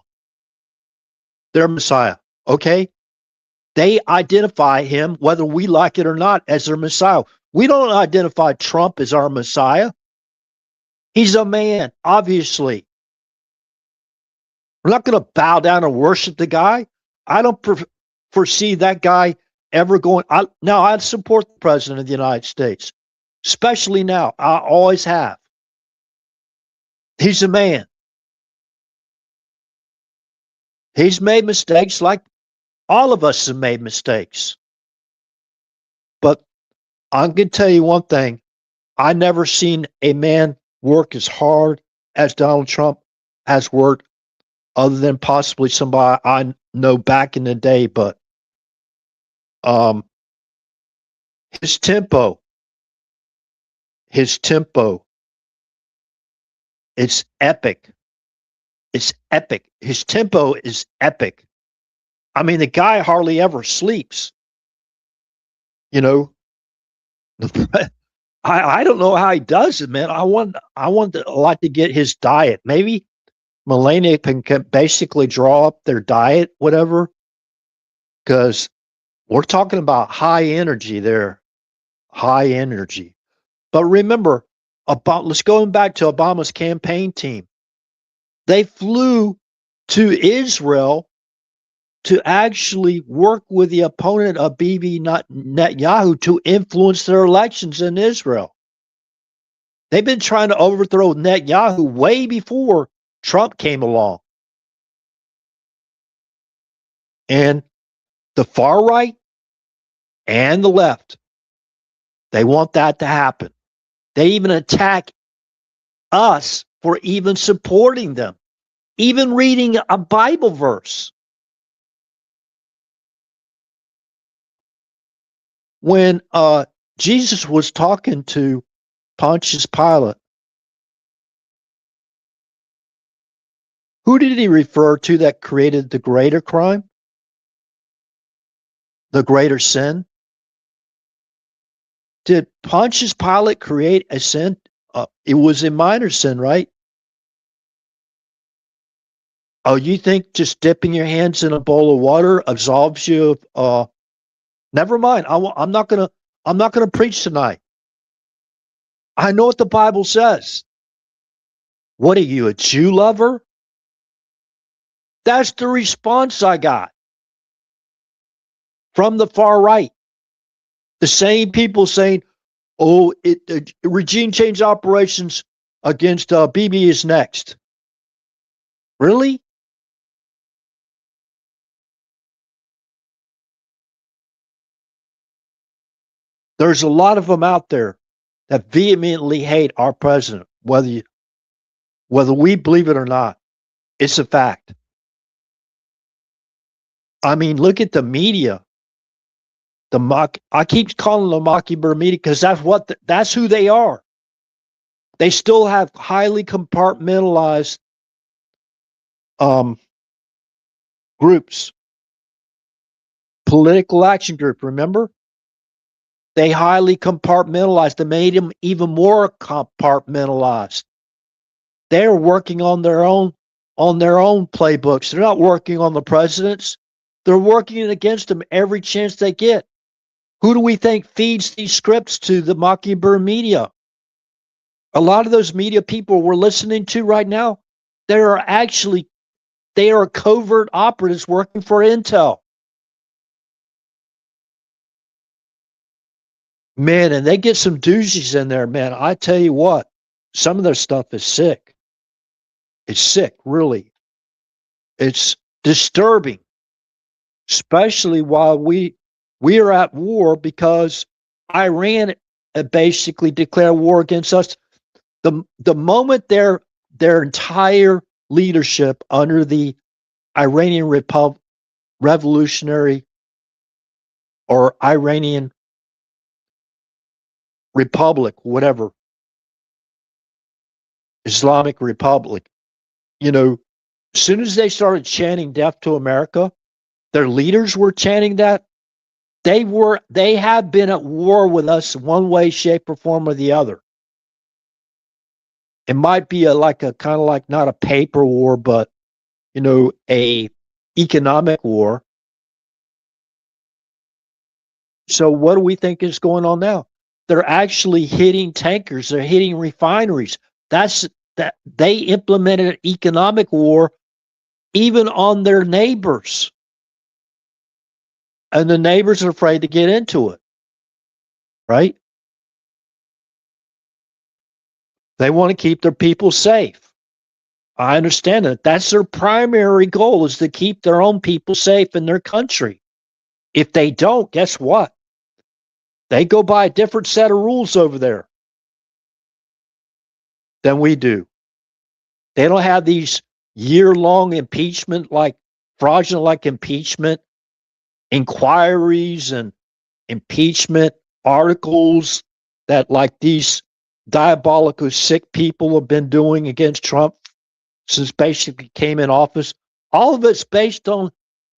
their Messiah, okay? They identify him, whether we like it or not, as their Messiah. We don't identify Trump as our Messiah. He's a man, obviously. We're not going to bow down and worship the guy. I don't foresee that guy ever going. Now, I support the President of the United States, especially now. I always have. He's a man. He's made mistakes like all of us have made mistakes. But I'm going to tell you one thing. I never seen a man work as hard as Donald Trump has worked, other than possibly somebody I know back in the day. But his tempo, it's epic. It's epic. His tempo is epic. I mean, the guy hardly ever sleeps. You know, I don't know how he does it, man. I want to like to get his diet. Maybe Melania can basically draw up their diet, whatever, because we're talking about high energy there, high energy. But remember, let's go back to Obama's campaign team. They flew to Israel to actually work with the opponent of Bibi Netanyahu to influence their elections in Israel. They've been trying to overthrow Netanyahu way before Trump came along. And the far right and the left, they want that to happen. They even attack us for even supporting them, even reading a Bible verse. When Jesus was talking to Pontius Pilate, who did he refer to that created the greater crime? The greater sin? Did Pontius Pilate create a sin it was in minor sin, right? Oh, you think just dipping your hands in a bowl of water absolves you of, never mind. I'm not gonna. I'm not gonna preach tonight. I know what the Bible says. What are you, a Jew lover? That's the response I got from the far right. The same people saying, "Oh, regime change operations against BB is next." Really? There's a lot of them out there that vehemently hate our president, whether we believe it or not. It's a fact. I mean, look at the media. I keep calling them Mockingbird media because that's who they are. They still have highly compartmentalized um, groups. Political Action Group, remember? They highly compartmentalized. They made them even more compartmentalized. They're working on their own playbooks. They're not working on the president's. They're working against them every chance they get. Who do we think feeds these scripts to the Mockingbird media? A lot of those media people we're listening to right now, they are covert operatives working for Intel. Man, and they get some doozies in there, man. I tell you what, some of their stuff is sick. It's sick, really. It's disturbing, especially while we are at war because Iran basically declared war against us. The moment their entire leadership under the Iranian Revolutionary or Iranian Republic, whatever, Islamic Republic, as soon as they started chanting death to America, their leaders were chanting that. They have been at war with us one way, shape, or form or the other. It might be like a kind of like not a paper war, but a economic war. So what do we think is going on now? They're actually hitting tankers. They're hitting refineries. That they implemented an economic war even on their neighbors. And the neighbors are afraid to get into it. Right? They want to keep their people safe. I understand that. That's their primary goal, is to keep their own people safe in their country. If they don't, guess what? They go by a different set of rules over there than we do. They don't have these year-long impeachment, like fraudulent, like impeachment inquiries and impeachment articles that like these diabolical sick people have been doing against Trump since basically came in office. All of it's based on,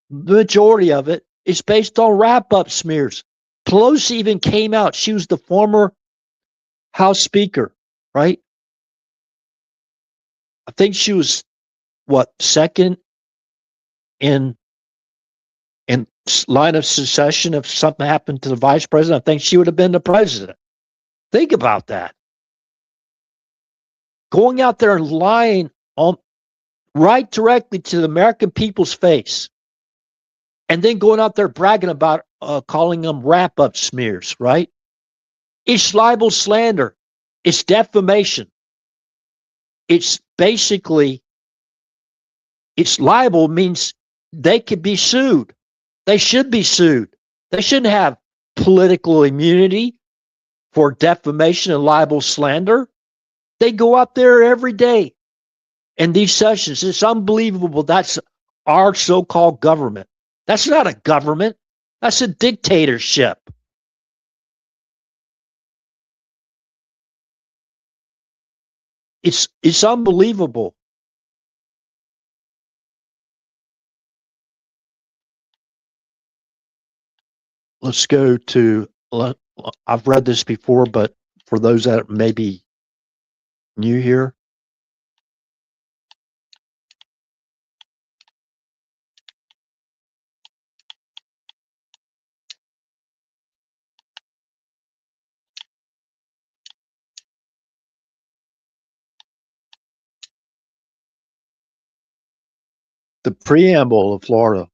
the majority of it is based on wrap-up smears. Pelosi even came out. She was the former House Speaker, right? I think she was second in line of succession if something happened to the vice president. I think she would have been the president. Think about that. Going out there and lying right directly to the American people's face, and then going out there bragging about calling them wrap-up smears, right? It's libel, slander. It's defamation. It's basically, it's libel means they could be sued. They should be sued. They shouldn't have political immunity for defamation and libel, slander. They go out there every day in these sessions. It's unbelievable. That's our so-called government. That's not a government. That's a dictatorship. It's unbelievable. Let's go to, I've read this before, but for those that maybe You hear? The preamble of Florida.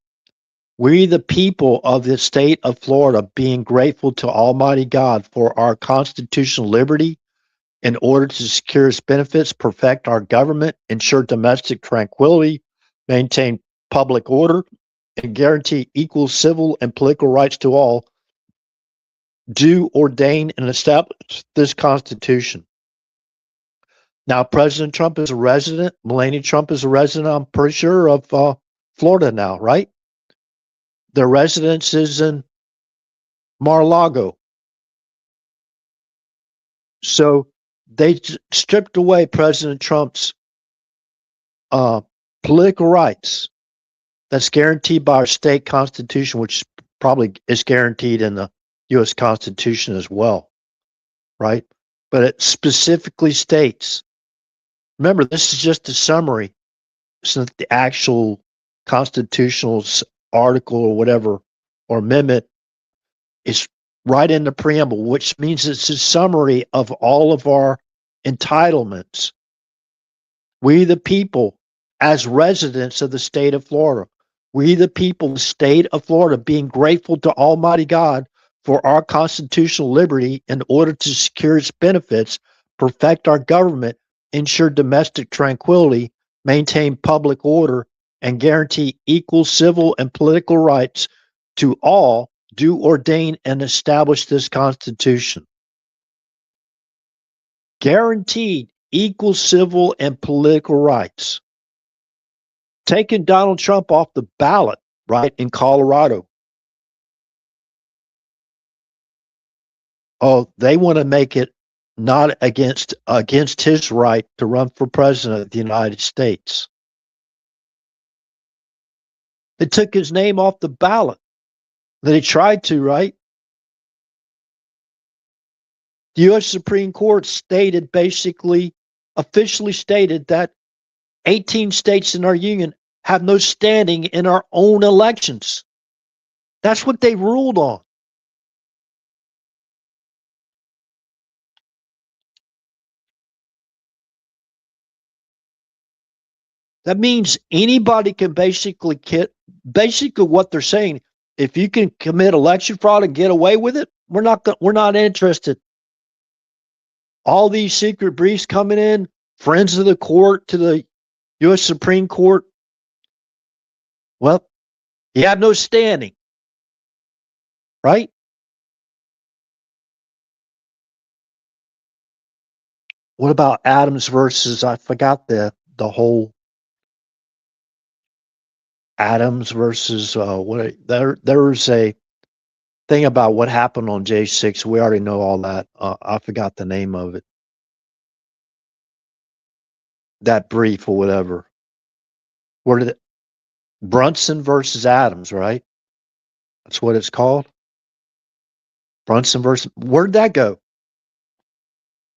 We, the people of the state of Florida, being grateful to Almighty God for our constitutional liberty in order to secure its benefits, perfect our government, ensure domestic tranquility, maintain public order, and guarantee equal civil and political rights to all, do ordain and establish this Constitution. Now, President Trump is a resident. Melania Trump is a resident, I'm pretty sure, of Florida now, right? Their residence is in Mar-a-Lago. So they stripped away President Trump's political rights that's guaranteed by our state constitution, which probably is guaranteed in the U.S. Constitution as well, right? But it specifically states, remember, this is just a summary. It's not the actual constitutional article or whatever, or amendment. It's right in the preamble, which means it's a summary of all of our entitlements. We, the people, as residents of the state of Florida, we, the people, the state of Florida, being grateful to Almighty God for our constitutional liberty in order to secure its benefits, perfect our government, ensure domestic tranquility, maintain public order, and guarantee equal civil and political rights to all, do ordain and establish this Constitution. Guaranteed equal civil and political rights. Taking Donald Trump off the ballot, right, in Colorado. Oh, they want to make it not against his right to run for president of the United States. They took his name off the ballot. They tried to, right? The U.S. Supreme Court stated, basically, officially stated that 18 states in our union have no standing in our own elections. That's what they ruled on. That means anybody can basically what they're saying. If you can commit election fraud and get away with it, we're not interested. All these secret briefs coming in, friends of the court to the U.S. Supreme Court. Well, you have no standing, right? What about Adams versus, I forgot the whole Adams versus what there's a thing about what happened on J6. We already know all that. I forgot the name of it. That brief or whatever. Where did it? Brunson versus Adams, right? That's what it's called. Brunson versus. Where'd that go?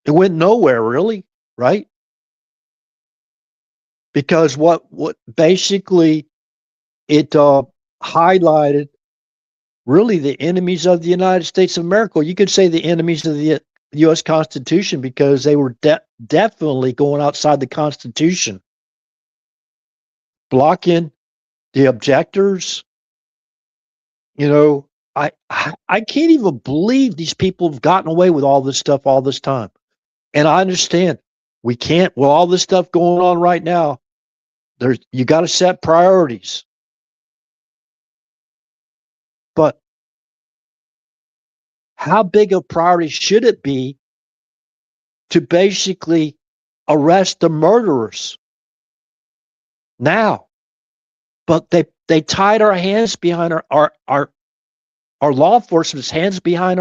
It went nowhere, really, right? Because what basically it highlighted really the enemies of the United States of America. You could say the enemies of the U.S. Constitution, because they were definitely going outside the Constitution, blocking the objectors. You know, I can't even believe these people have gotten away with all this stuff all this time. And I understand we can't, with all this stuff going on right now, you got to set priorities. But how big a priority should it be to basically arrest the murderers now? But they tied our hands behind our law enforcement's hands behind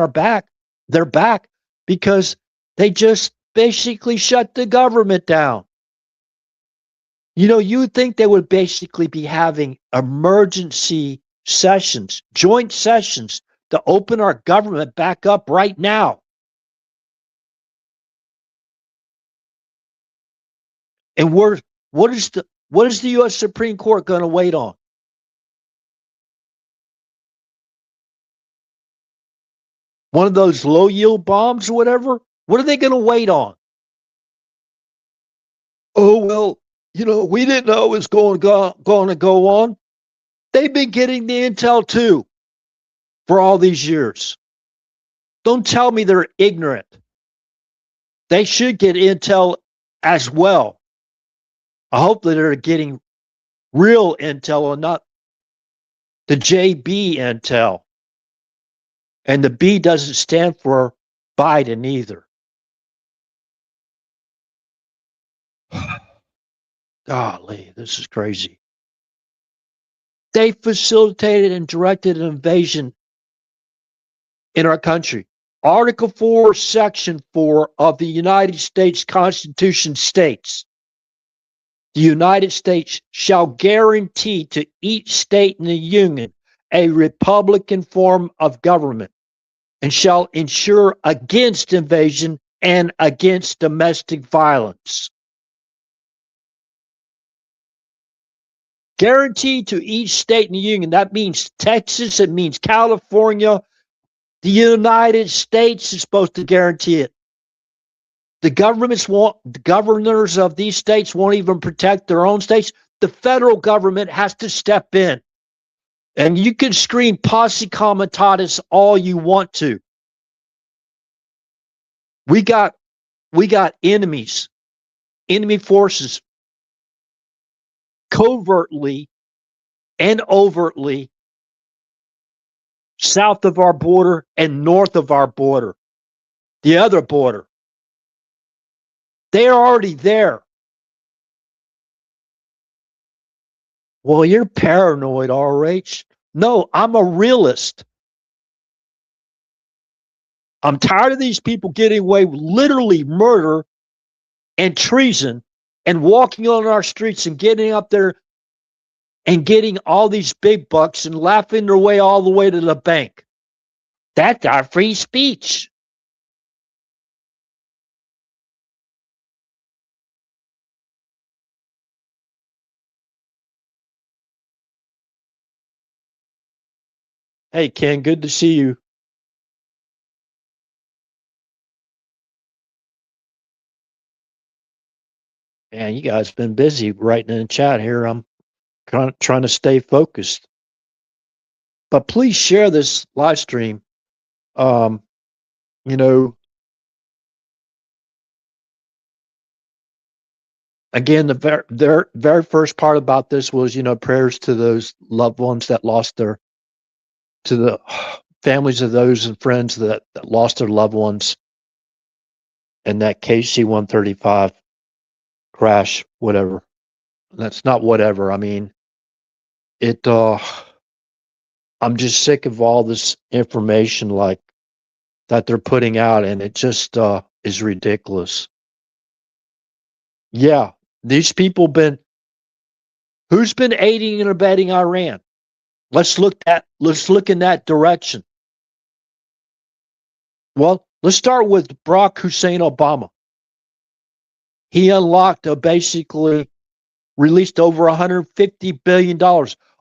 their back, because they just basically shut the government down. You know, you would think they would basically be having emergency sessions, joint sessions, to open our government back up right now. And what is the U.S. Supreme Court going to wait on? One of those low yield bombs or whatever? What are they going to wait on? Oh, well, we didn't know it was going to go on. They've been getting the intel too for all these years. Don't tell me they're ignorant. They should get intel as well. I hope that they're getting real intel and not the JB intel. And the B doesn't stand for Biden either. Golly, this is crazy. They facilitated and directed an invasion in our country. Article 4, Section 4 of the United States Constitution states, the United States shall guarantee to each state in the Union a republican form of government and shall ensure against invasion and against domestic violence. Guaranteed to each state in the Union. That means Texas, it means California. The United States is supposed to guarantee it. The governors of these states won't even protect their own states. The federal government has to step in. And you can scream posse comitatus all you want to. We got enemies, enemy forces, covertly and overtly south of our border and north of our border, the other border. They are already there. Well, you're paranoid, RH. No, I'm a realist. I'm tired of these people getting away with literally murder and treason and walking on our streets and getting up there and getting all these big bucks and laughing their way all the way to the bank. That's our free speech. Hey, Ken, good to see you. Man, you guys been busy writing in the chat here. I'm trying to stay focused. But please share this live stream. You know, again, the very first part about this was, prayers to those loved ones that lost to the families of those and friends that lost their loved ones in that KC-135 crash, whatever. That's not whatever. I mean, I'm just sick of all this information like that they're putting out, and it just is ridiculous. Yeah, these people who's been aiding and abetting Iran? Let's look in that direction. Well, let's start with Barack Hussein Obama. He unlocked basically released over $150 billion.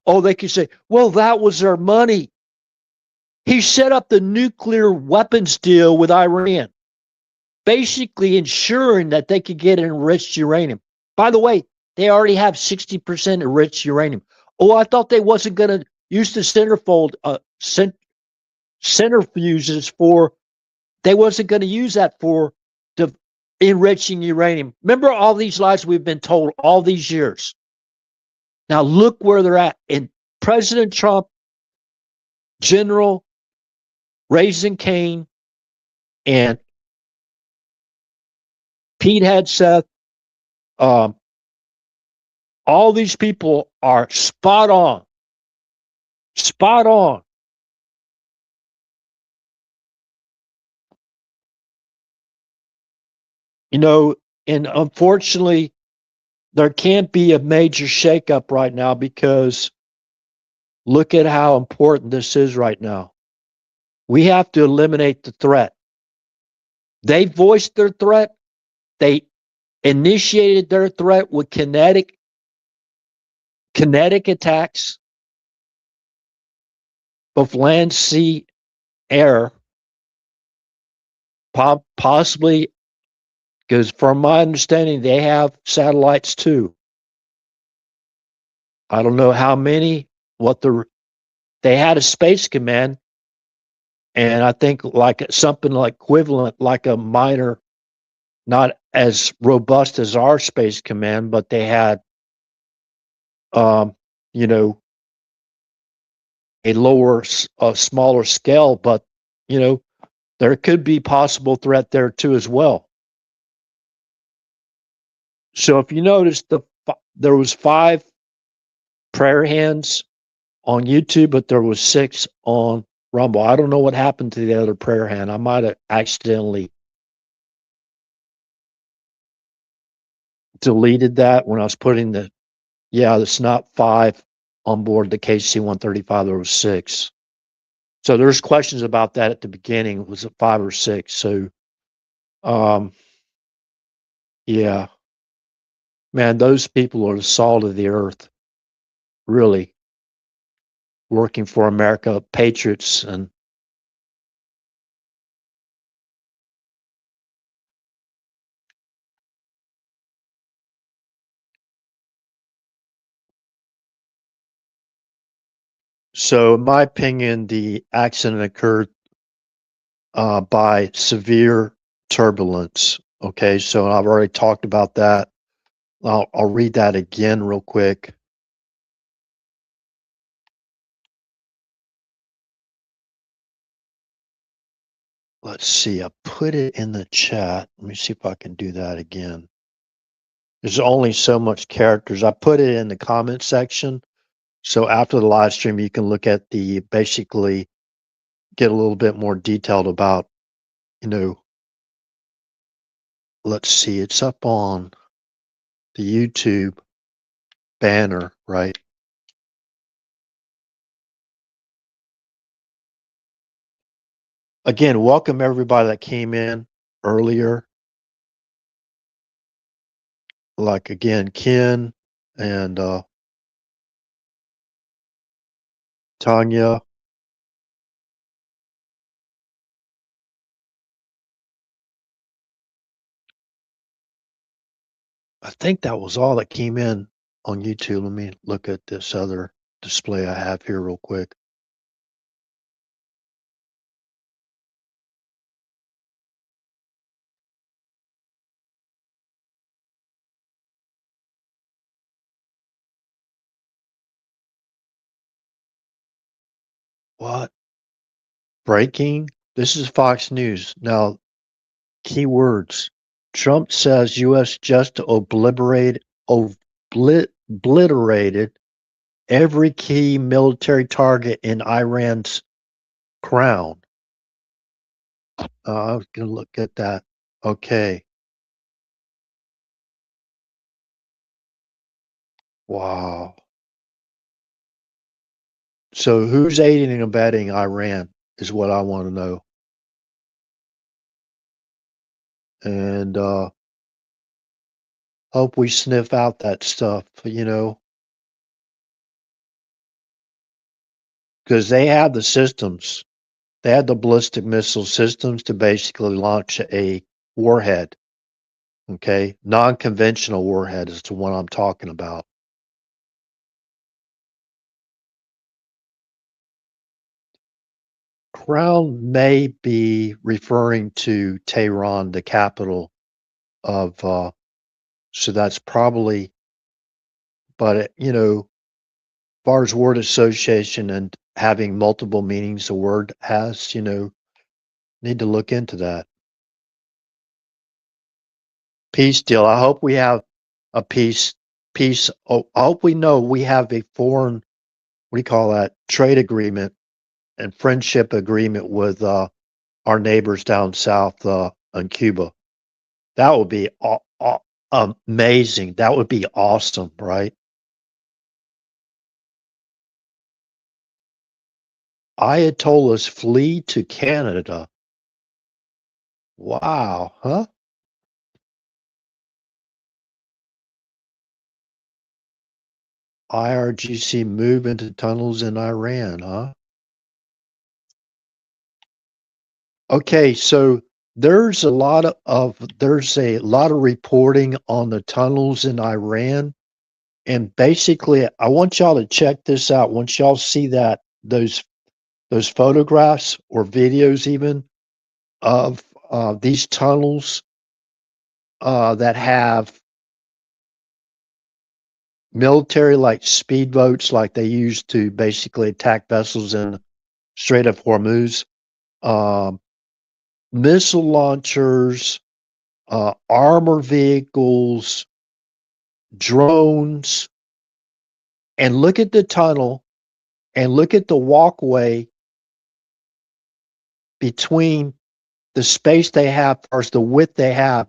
Oh, they could say, well, that was their money. He set up the nuclear weapons deal with Iran, basically ensuring that they could get enriched uranium. By the way, they already have 60% enriched uranium. Oh, I thought they wasn't going to use the centrifuges for, they wasn't going to use that for enriching uranium. Remember all these lies we've been told all these years. Now look where they're at. And President Trump, General Raising Cane, and Pete Hegseth, all these people are spot on. Spot on. And unfortunately, there can't be a major shakeup right now because look at how important this is right now. We have to eliminate the threat. They voiced their threat. They initiated their threat with kinetic attacks, both land, sea, air, possibly, because from my understanding, they have satellites too. I don't know how many, they had a space command, and I think like something like equivalent, like a minor, not as robust as our space command, but they had, you know, a smaller scale, but you know, there could be possible threat there too as well. So if you notice, there was 5 prayer hands on YouTube, but there was 6 on Rumble. I don't know what happened to the other prayer hand. I might have accidentally deleted that when I was putting it's not 5 on board the KC-135. There was 6. So there's questions about that at the beginning. Was it 5 or 6? So, yeah, man, those people are the salt of the earth, really working for America, patriots. And so, in my opinion, the accident occurred by severe turbulence. Okay, so I've already talked about that. I'll read that again real quick. Let's see, I put it in the chat. Let me see if I can do that again. There's only so much characters. I put it in the comment section. So after the live stream, you can look at basically get a little bit more detailed about, let's see, it's up on the YouTube banner, right? Again, welcome everybody that came in earlier. Like again, Ken and Tanya. I think that was all that came in on YouTube. Let me look at this other display I have here real quick. What? Breaking? This is Fox News. Now, keywords. Trump says U.S. just obliterated every key military target in Iran's crown. I was going to look at that. Okay. Wow. So who's aiding and abetting Iran is what I want to know. And hope we sniff out that stuff, because they have the systems. They had the ballistic missile systems to basically launch a warhead. Okay. Non-conventional warhead is the one I'm talking about. Crown may be referring to Tehran, the capital of, so that's probably, but as far as word association and having multiple meanings the word has, need to look into that. Peace deal. I hope we have a peace. Oh, I hope we know we have a foreign, what do you call that, trade agreement and friendship agreement with our neighbors down south in Cuba. That would be amazing. That would be awesome, right? Ayatollahs flee to Canada. Wow, huh? IRGC move into tunnels in Iran, huh? Okay, so there's a lot of reporting on the tunnels in Iran, and basically, I want y'all to check this out. Once y'all see those photographs or videos, even of these tunnels that have military like speedboats, like they use to basically attack vessels in Strait of Hormuz, um, missile launchers, armor vehicles, drones, and look at the tunnel and look at the walkway between the space they have versus the width they have.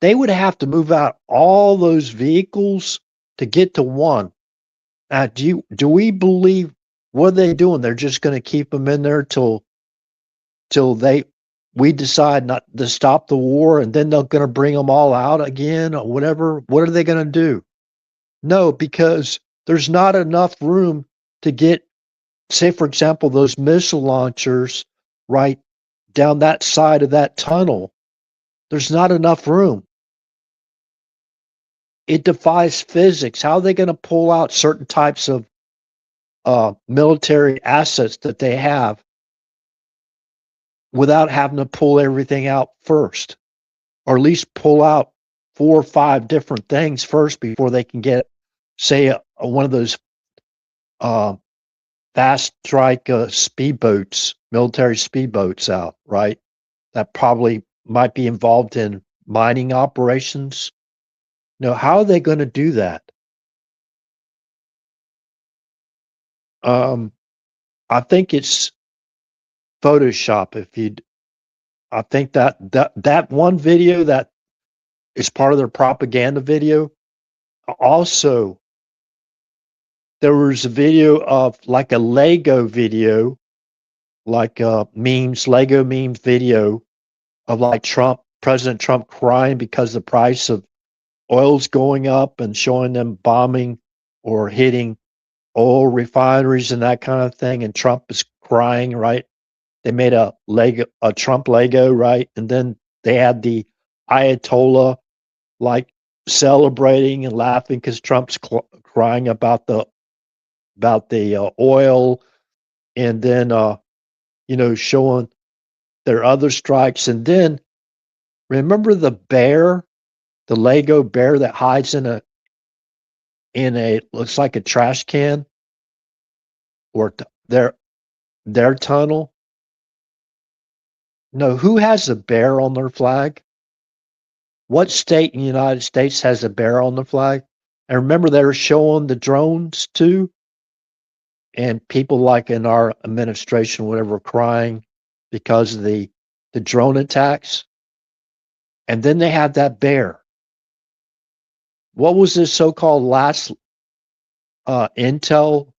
They would have to move out all those vehicles to get to one. Now, do we believe what are they doing? They're just going to keep them in there till we decide not to stop the war, and then they're going to bring them all out again or whatever. What are they going to do? No, because there's not enough room to get, say, for example, those missile launchers right down that side of that tunnel. There's not enough room. It defies physics. How are they going to pull out certain types of military assets that they have without having to pull everything out first, or at least pull out 4 or 5 different things first before they can get, say, one of those uh, fast strike speedboats, military speedboats out, right? That probably might be involved in mining operations. No, how are they going to do that? Um, I think it's Photoshop. I think that one video that is part of their propaganda video. Also, there was a video of like a Lego video, like Lego memes video of like President Trump crying because the price of oil's going up and showing them bombing or hitting oil refineries and that kind of thing. And Trump is crying, right? They made a Trump Lego, right? And then they had the Ayatollah like celebrating and laughing because Trump's crying about the oil, and then showing their other strikes. And then remember the bear, the Lego bear that hides in a looks like a trash can or their tunnel. No, who has a bear on their flag? What state in the United States has a bear on the flag? And remember, they were showing the drones too, and people like in our administration, whatever, crying because of the drone attacks. And then they had that bear. What was this so-called last intel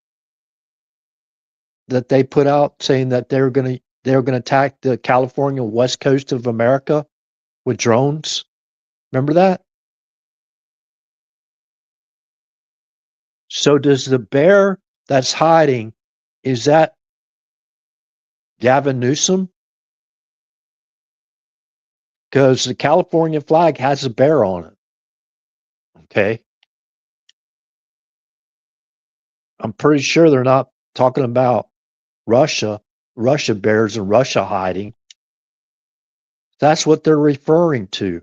that they put out saying that they were going to attack the California west coast of America with drones? Remember that? So does the bear that's hiding, is that Gavin Newsom? Because the California flag has a bear on it. Okay. I'm pretty sure they're not talking about Russia bears and Russia hiding. That's what they're referring to.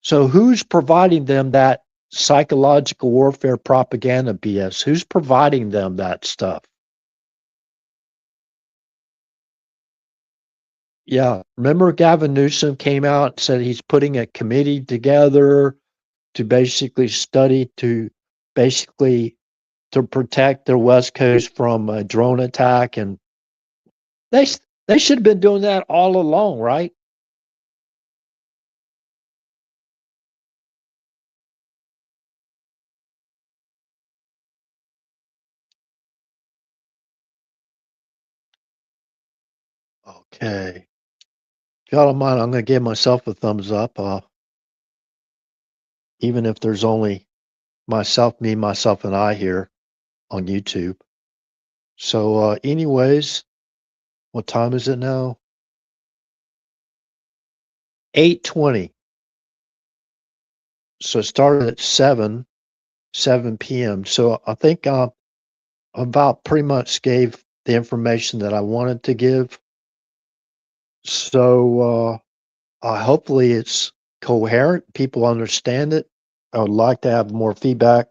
So who's providing them that psychological warfare propaganda BS? Who's providing them that stuff? Yeah. Remember Gavin Newsom came out and said he's putting a committee together to basically study basically to protect their West Coast from a drone attack, and they they should have been doing that all along, right? Okay. If y'all don't mind, I'm going to give myself a thumbs up, even if there's only me, myself, and I here on YouTube. So, anyways, what time is it now? 8:20. So it started at 7 p.m. So I think about pretty much gave the information that I wanted to give. So hopefully it's coherent. People understand it. I would like to have more feedback.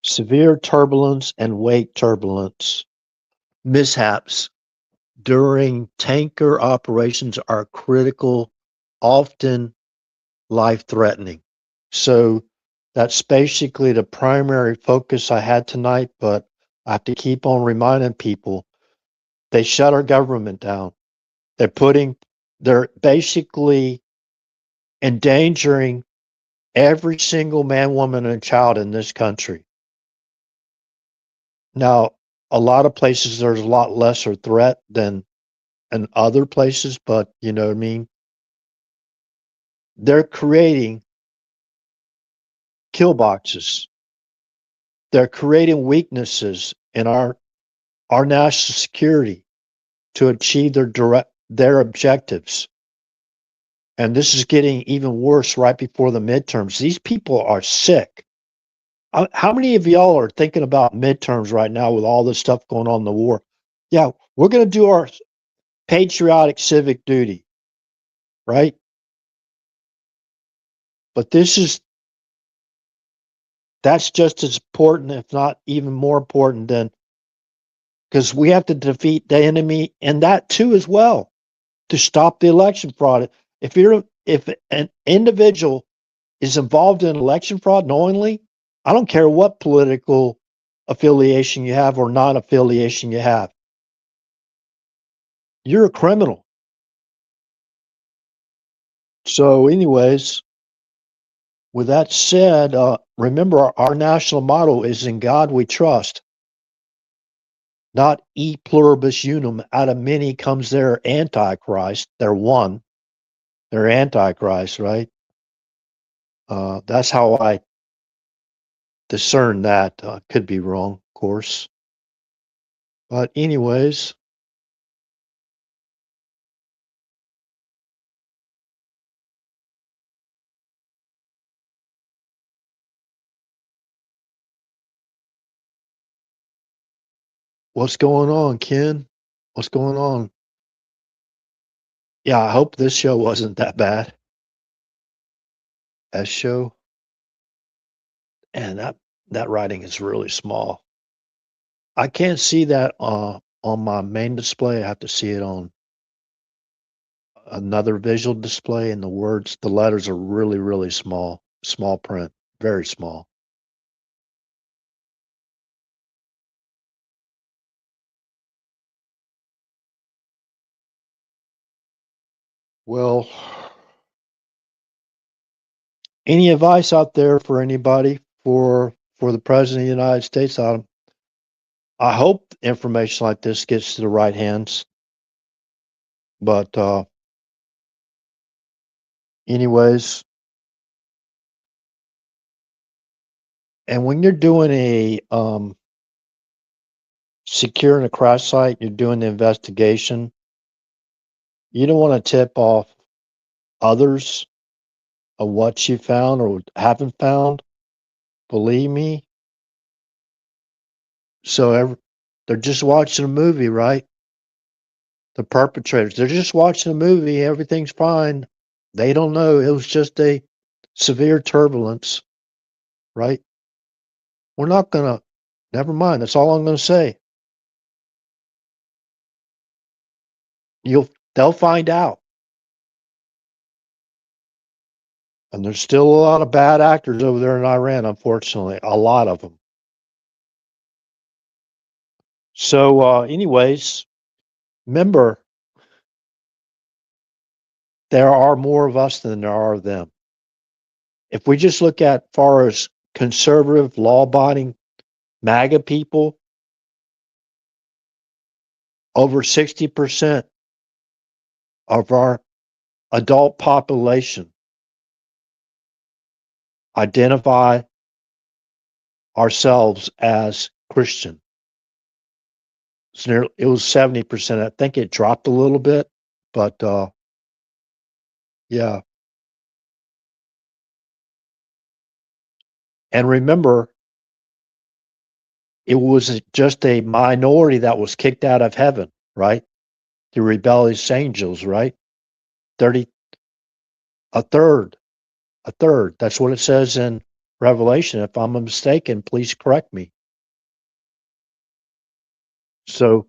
Severe turbulence and wake turbulence mishaps during tanker operations are critical, often life-threatening. So that's basically the primary focus I had tonight, but I have to keep on reminding people they shut our government down. They're basically endangering every single man, woman, and child in this country. Now, a lot of places there's a lot lesser threat than in other places, but you know what I mean? They're creating kill boxes. They're creating weaknesses in our national security to achieve their objectives. And this is getting even worse right before the midterms. These people are sick. How many of y'all are thinking about midterms right now with all this stuff going on in the war? Yeah, we're going to do our patriotic civic duty, right? But that's just as important, if not even more important than, because we have to defeat the enemy and that too as well to stop the election fraud. If an individual is involved in election fraud knowingly, I don't care what political affiliation you have or non-affiliation you have, you're a criminal. So, anyways, with that said, remember our national motto is "In God We Trust," not "E pluribus unum." Out of many comes their antichrist. They're one. They're antichrist, right? That's how I discern that. Could be wrong, of course. But anyways, what's going on, Ken? What's going on? Yeah, I hope this show wasn't that bad. S show, and that writing is really small. I can't see that on my main display. I have to see it on another visual display, and the letters are really, really small, small print, very small. Well, any advice out there for anybody for the president of the United States? I hope information like this gets to the right hands. But anyways, and when you're doing a securing a crash site, you're doing the investigation. You don't want to tip off others of what you found or haven't found. Believe me. So they're just watching a movie, right? The perpetrators, they're just watching a movie. Everything's fine. They don't know it was just a severe turbulence, right? We're not gonna. Never mind. That's all I'm gonna say. They'll find out. And there's still a lot of bad actors over there in Iran, unfortunately, a lot of them. So, anyways, remember, there are more of us than there are of them. If we just look at far as conservative, law-abiding MAGA people, over 60% of our adult population identify ourselves as Christian. It was 70%. I think it dropped a little bit, but yeah. And remember, it was just a minority that was kicked out of heaven, right? The rebellious angels, right? 30, a third. That's what it says in Revelation. If I'm mistaken, please correct me. So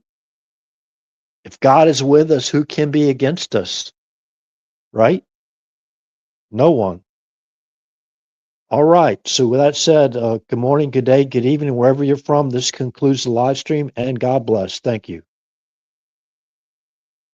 if God is with us, who can be against us? Right? No one. All right. So with that said, good morning, good day, good evening, wherever you're from. This concludes the live stream, and God bless. Thank you.